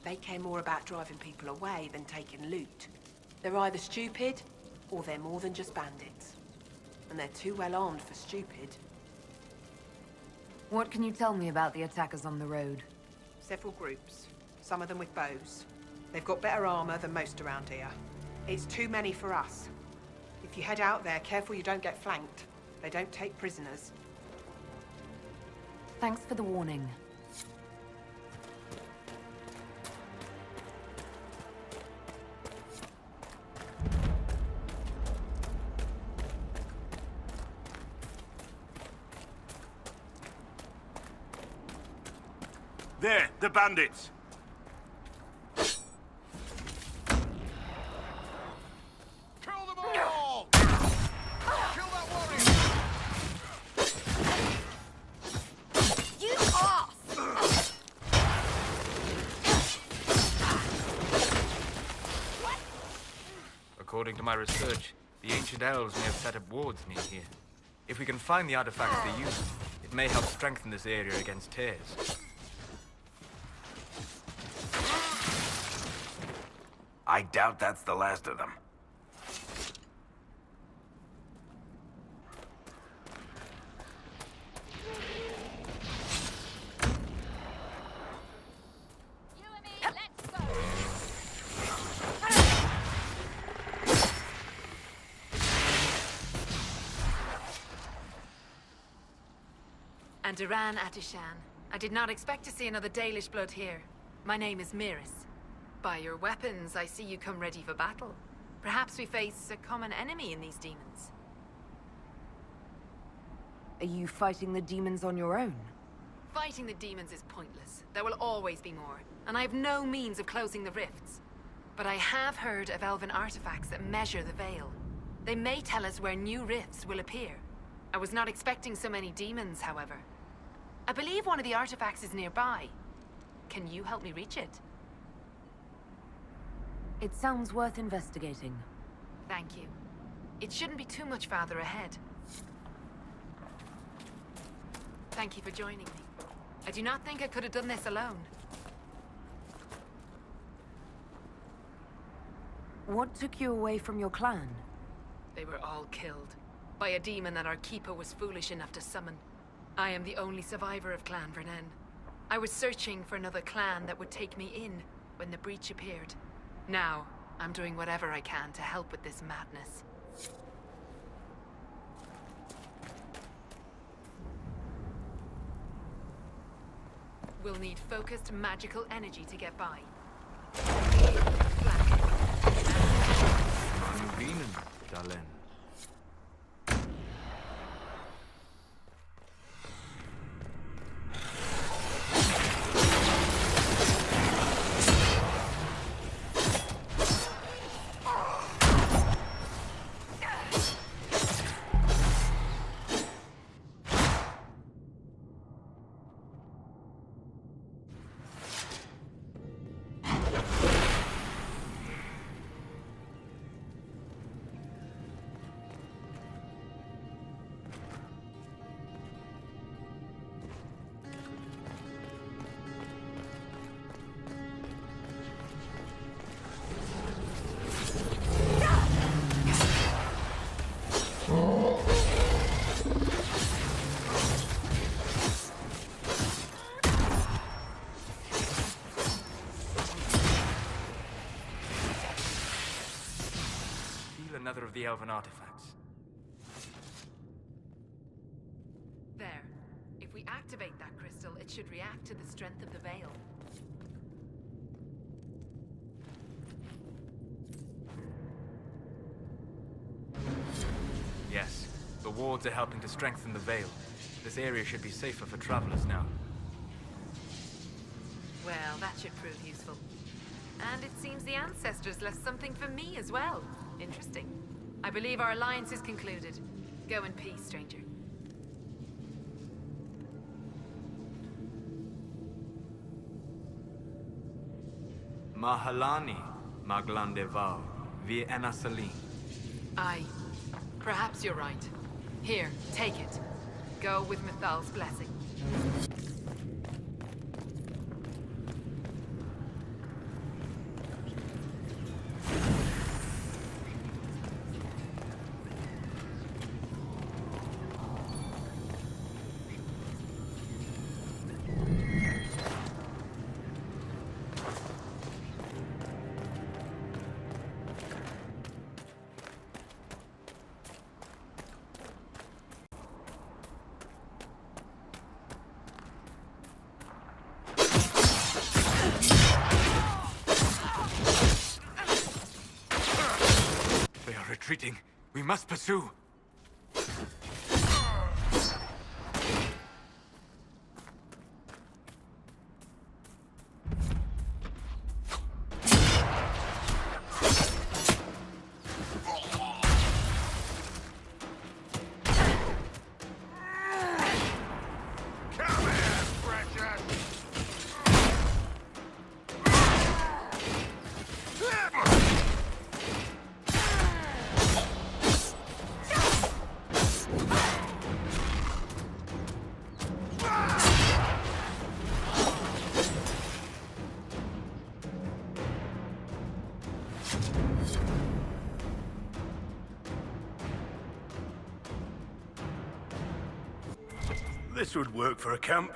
They care more about driving people away than taking loot. They're either stupid, or they're more than just bandits. And they're too well armed for stupid. What can you tell me about the attackers on the road? Several groups, some of them with bows. They've got better armor than most around here. It's too many for us. If you head out there, careful you don't get flanked. They don't take prisoners. Thanks for the warning. There, the bandits! Kill them all! Kill that warrior! You ass! According to my research, the ancient elves may have set up wards near here. If we can find the artifacts they use, it may help strengthen this area against tears. I doubt that's the last of them. And Duran Atishan. I did not expect to see another Dalish blood here. My name is Miris. By your weapons, I see you come ready for battle. Perhaps we face a common enemy in these demons. Are you fighting the demons on your own? Fighting the demons is pointless. There will always be more, and I have no means of closing the rifts. But I have heard of elven artifacts that measure the veil. They may tell us where new rifts will appear. I was not expecting so many demons, however. I believe one of the artifacts is nearby. Can you help me reach it? It sounds worth investigating. Thank you. It shouldn't be too much farther ahead. Thank you for joining me. I do not think I could have done this alone. What took you away from your clan? They were all killed by a demon that our keeper was foolish enough to summon. I am the only survivor of Clan Vernen. I was searching for another clan that would take me in when the breach appeared. Now, I'm doing whatever I can to help with this madness. We'll need focused magical energy to get by. Bienen, Dalen. Another of the elven artifacts. There. If we activate that crystal, it should react to the strength of the veil. Yes, the wards are helping to strengthen the veil. This area should be safer for travelers now. Well, that should prove useful. And it seems the ancestors left something for me as well. Interesting. I believe our alliance is concluded. Go in peace, stranger. Mahalani, Maglandeval, via Enasalim. Aye. Perhaps you're right. Here, take it. Go with Mithal's blessing. must pursue. This would work for a camp.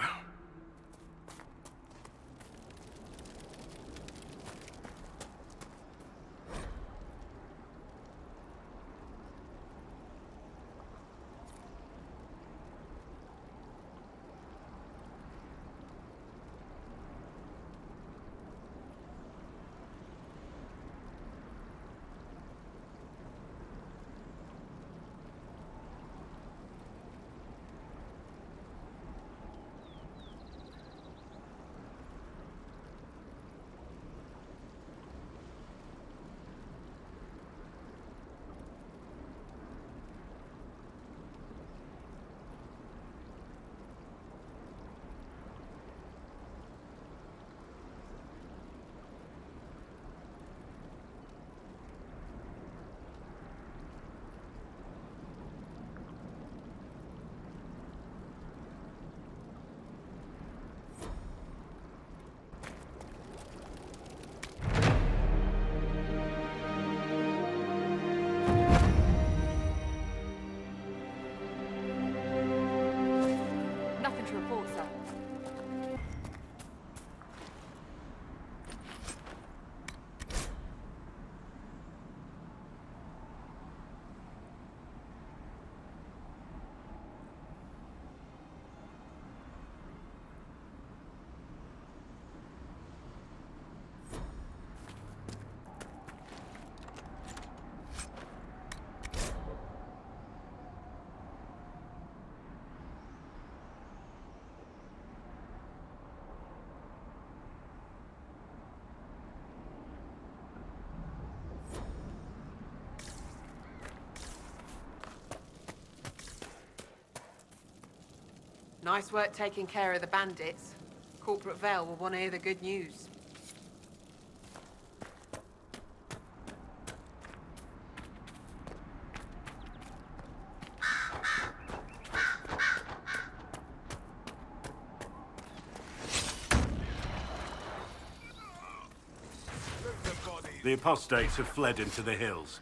Nothing to report, sir. Nice work taking care of the bandits. Corporate Vale will want to hear the good news. The apostates have fled into the hills.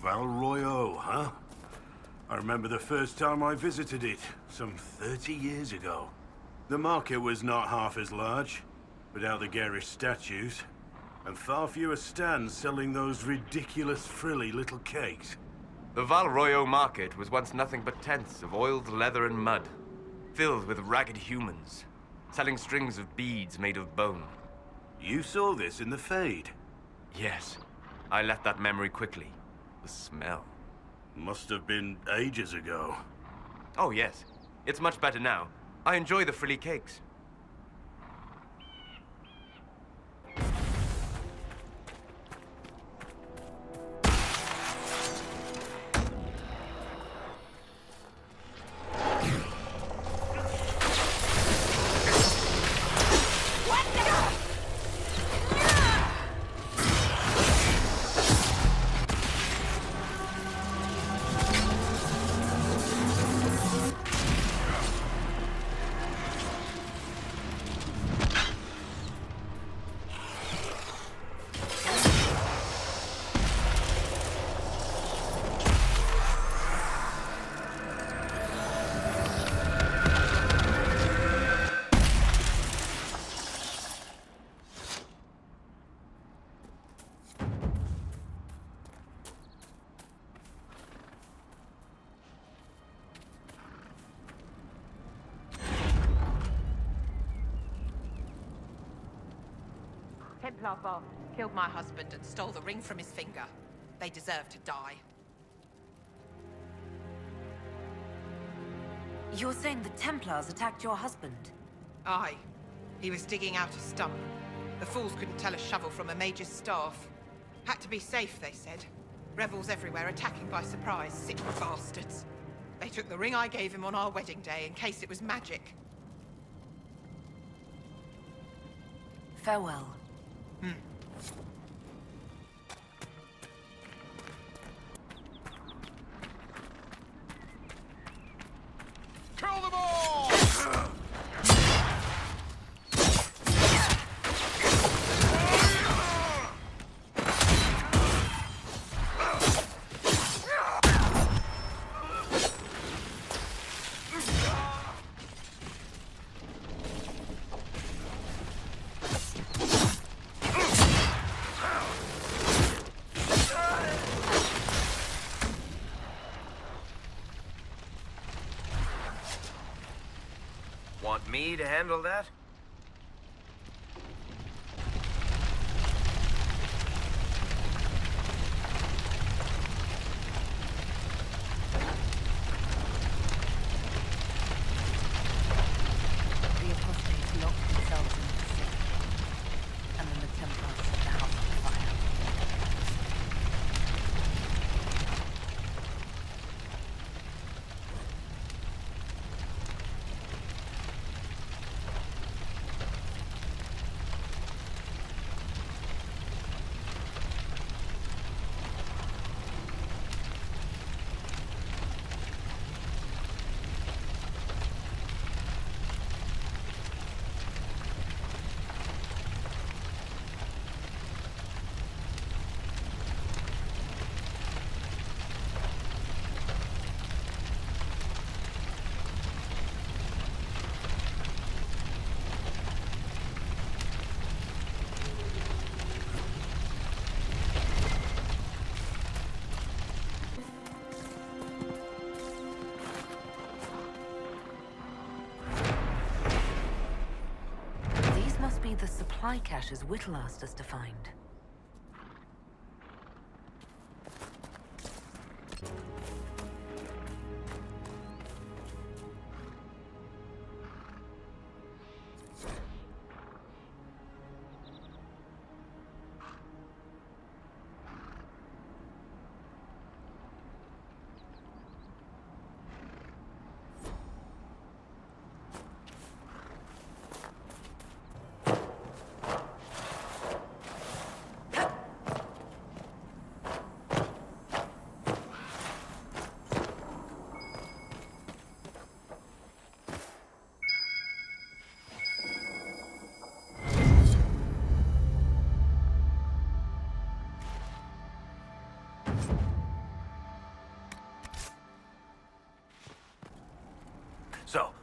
Val Royeaux, huh? I remember the first time I visited it, some 30 years ago. The market was not half as large, without the garish statues, and far fewer stands selling those ridiculous frilly little cakes. The Val Royeaux market was once nothing but tents of oiled leather and mud, filled with ragged humans, selling strings of beads made of bone. You saw this in the Fade? Yes. I left that memory quickly. The smell. Must have been ages ago. Oh, yes. It's much better now. I enjoy the frilly cakes. Templar boss killed my husband and stole the ring from his finger. They deserve to die. You're saying the Templars attacked your husband? Aye. He was digging out a stump. The fools couldn't tell a shovel from a mage's staff. Had to be safe, they said. Rebels everywhere attacking by surprise, sick bastards. They took the ring I gave him on our wedding day in case it was magic. Farewell. Kill them all! Want me to handle that? The apostates locked themselves in the city, and then the Templars set the house on fire. Must be the supply caches Whittle asked us to find.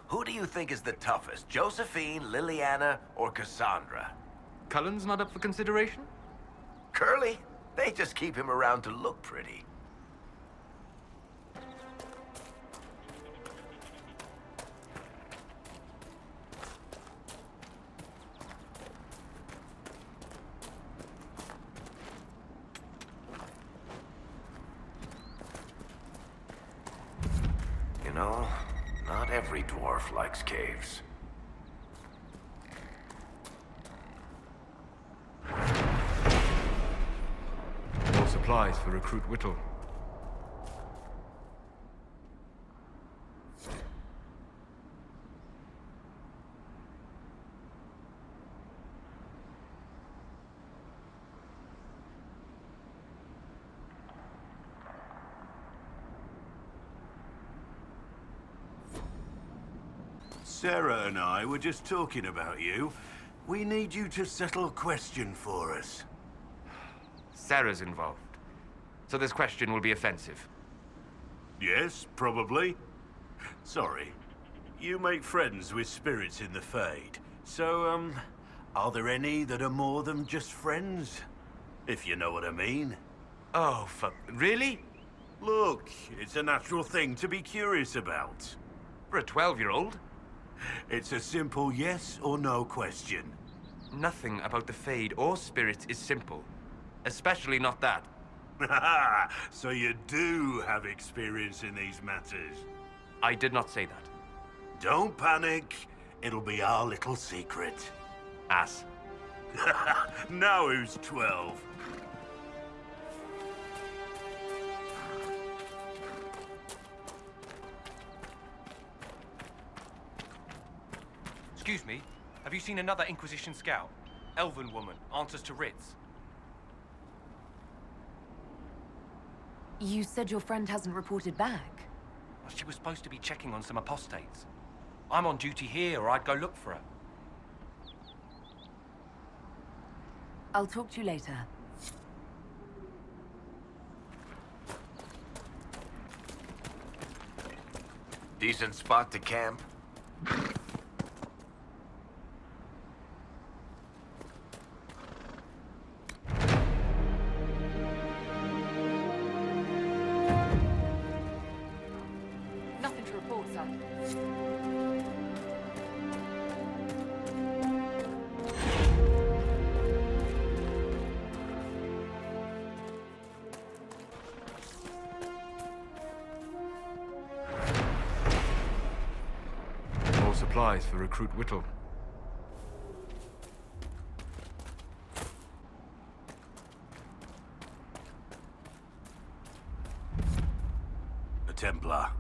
Who do you think is the toughest, Josephine, Liliana, or Cassandra? Cullen's not up for consideration? Curly? They just keep him around to look pretty. You know, not every dwarf likes caves. More supplies for Recruit Whittle. Sarah and I were just talking about you. We need you to settle a question for us. Sarah's involved. So this question will be offensive. Yes, probably. Sorry. You make friends with spirits in the Fade. So, are there any that are more than just friends? If you know what I mean. Oh, really? Look, it's a natural thing to be curious about. For a 12-year-old? It's a simple yes or no question. Nothing about the Fade or spirits is simple. Especially not that. So you do have experience in these matters? I did not say that. Don't panic. It'll be our little secret. Ass. Now who's 12? Excuse me, have you seen another Inquisition scout? Elven woman, answers to writs. You said your friend hasn't reported back. Well, she was supposed to be checking on some apostates. I'm on duty here, or I'd go look for her. I'll talk to you later. Decent spot to camp? Nothing to report, sir. More supplies for Recruit Whittle. A Templar.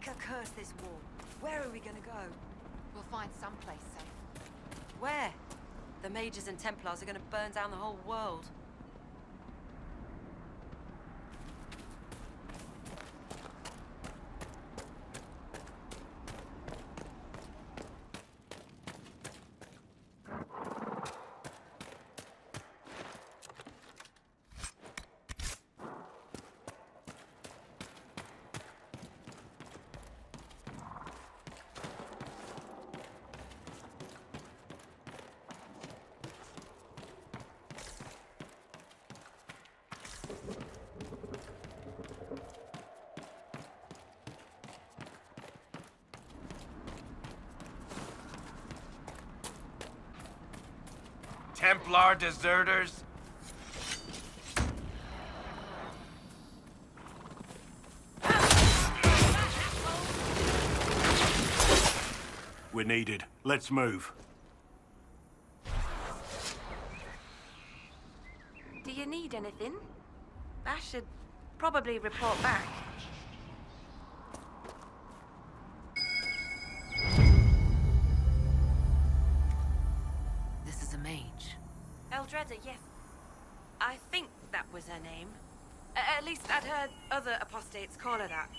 Maker cursed this wall. Where are we gonna go? We'll find someplace safe. Where? The Mages and Templars are gonna burn down the whole world. Templar deserters? We're needed. Let's move. Do you need anything? I should probably report back. This is a mage. Eldreda, yes. I think that was her name. At least I'd heard other apostates call her that.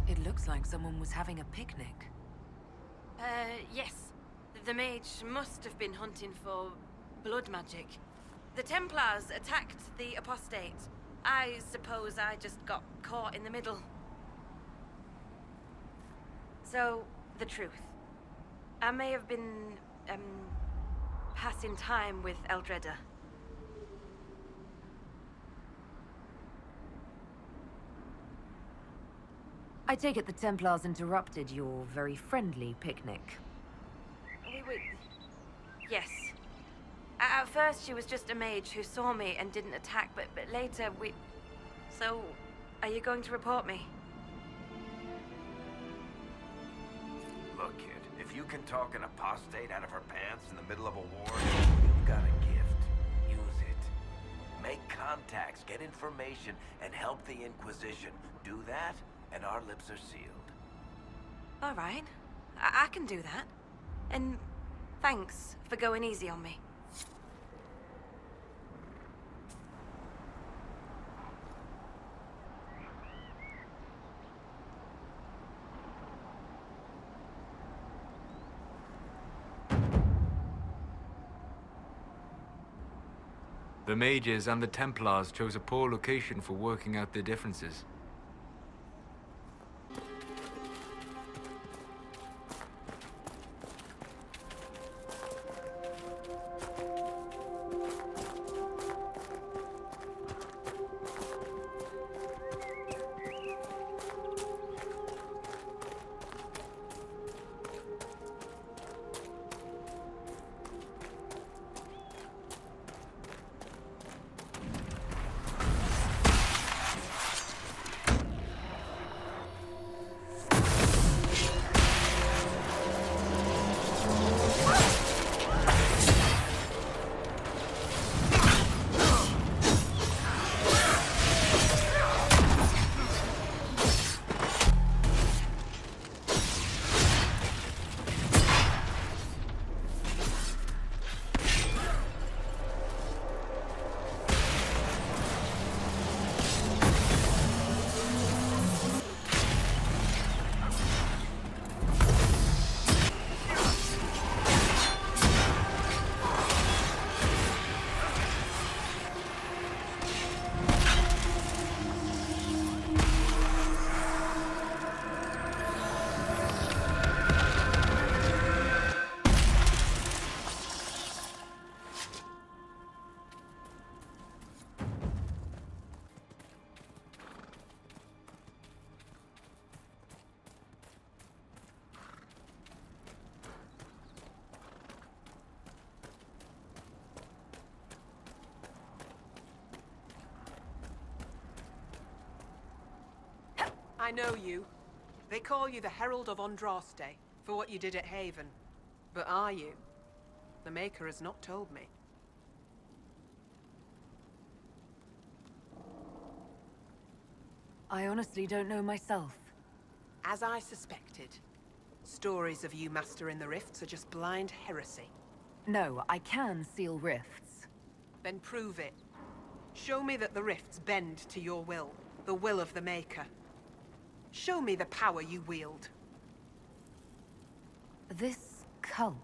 It looks like someone was having a picnic. Yes. The mage must have been hunting for blood magic. The Templars attacked the apostate. I suppose I just got caught in the middle. So, the truth. I may have been, passing time with Eldreda. I take it the Templars interrupted your very friendly picnic. We were... Yes. At first, she was just a mage who saw me and didn't attack, but later we... So, are you going to report me? Look, kid, if you can talk an apostate out of her pants in the middle of a war, you've got a gift. Use it. Make contacts, get information, and help the Inquisition. Do that, and our lips are sealed. All right. I can do that. And thanks for going easy on me. The mages and the Templars chose a poor location for working out their differences. I know you. They call you the Herald of Andraste for what you did at Haven. But are you? The Maker has not told me. I honestly don't know myself. As I suspected. Stories of you mastering the rifts are just blind heresy. No, I can seal rifts. Then prove it. Show me that the rifts bend to your will, the will of the Maker. Show me the power you wield. This cult...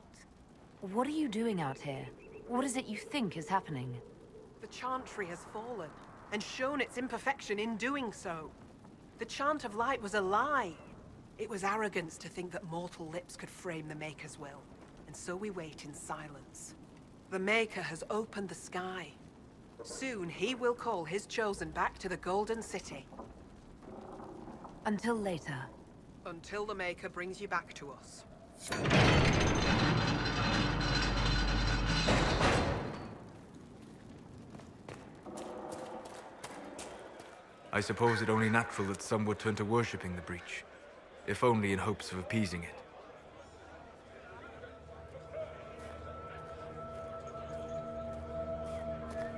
What are you doing out here? What is it you think is happening? The Chantry has fallen, and shown its imperfection in doing so. The Chant of Light was a lie. It was arrogance to think that mortal lips could frame the Maker's will, and so we wait in silence. The Maker has opened the sky. Soon he will call his chosen back to the Golden City. Until later. Until the Maker brings you back to us. I suppose it only natural that some would turn to worshipping the breach, if only in hopes of appeasing it.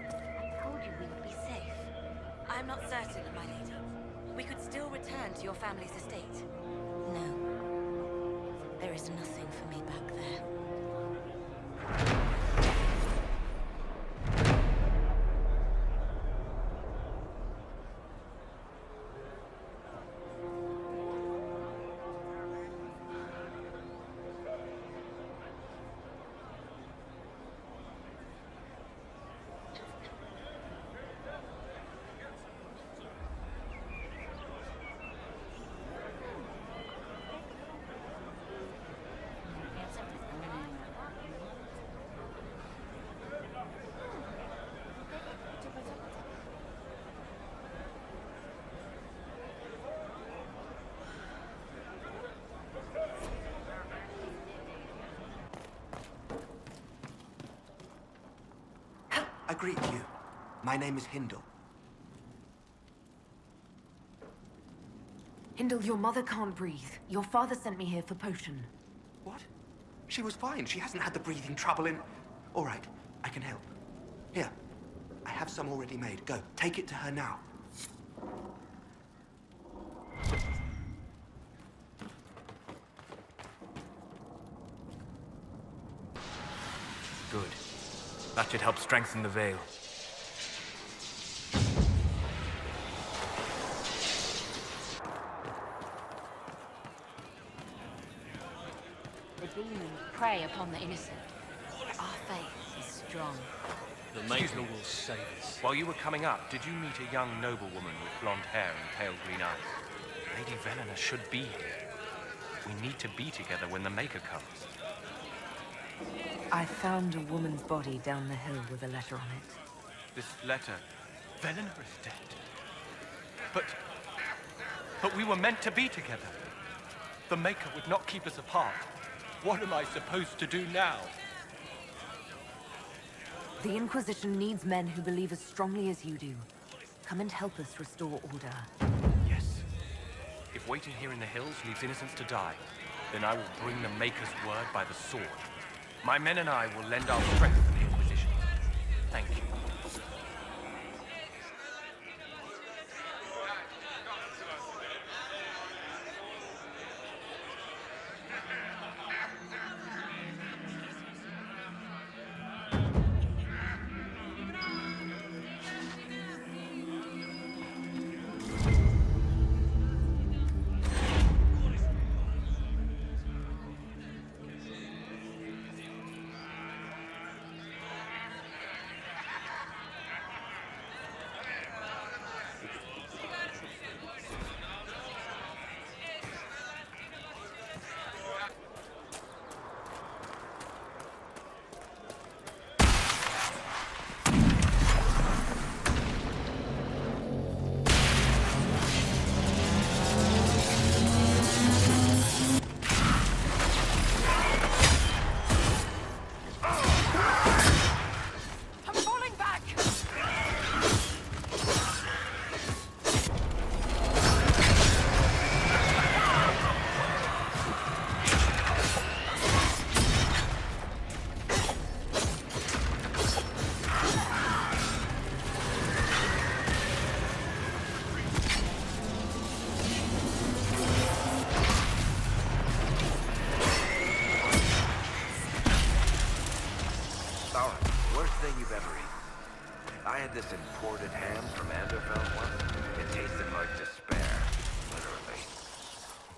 I told you we would be safe. I'm not certain, my lady. We could still return to your family's estate. No. There is nothing for me back there. I greet you. My name is Hindle. Hindle, your mother can't breathe. Your father sent me here for potion. What? She was fine. She hasn't had the breathing trouble in... All right, I can help. Here, I have some already made. Go, take it to her now. Good. That should help strengthen the veil. The demons prey upon the innocent. Our faith is strong. The Maker will save us. While you were coming up, did you meet a young noblewoman with blonde hair and pale green eyes? Lady Velena should be here. We need to be together when the Maker comes. I found a woman's body down the hill with a letter on it. This letter... Velena is dead. But we were meant to be together. The Maker would not keep us apart. What am I supposed to do now? The Inquisition needs men who believe as strongly as you do. Come and help us restore order. Yes. If waiting here in the hills leaves innocents to die, then I will bring the Maker's word by the sword. My men and I will lend our strength to the Inquisition. Thank you. imported ham from Anderfeld once. It tasted like despair, literally.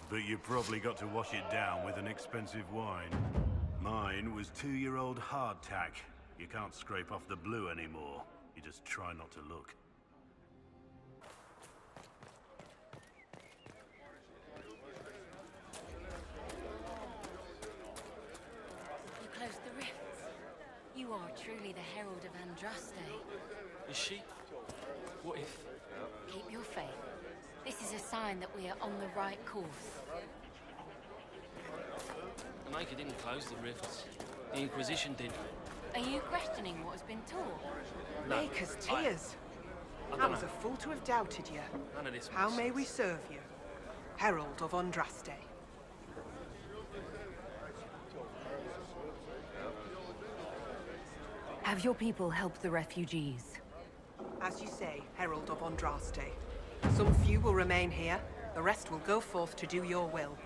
But you probably got to wash it down with an expensive wine. Mine was 2-year-old hardtack. You can't scrape off the blue anymore. You just try not to look. You closed the rifts. You are truly the Herald of Andraste. Is she? What if? Keep your faith. This is a sign that we are on the right course. The Maker didn't close the rifts. The Inquisition did. Are you questioning what has been taught? No, Maker's tears. I I don't was know. a fool to have doubted you. None of this How makes may sense. we serve you? Herald of Andraste. Have your people help the refugees? As you say, Herald of Andraste. Some few will remain here, the rest will go forth to do your will.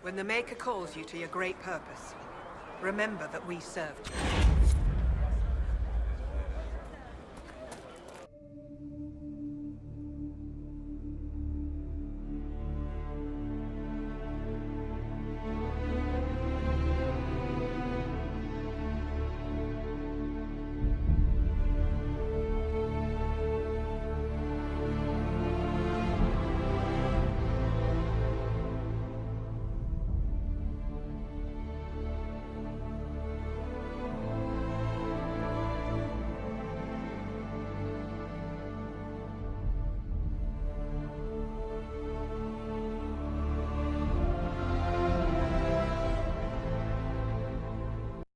When the Maker calls you to your great purpose, remember that we served you.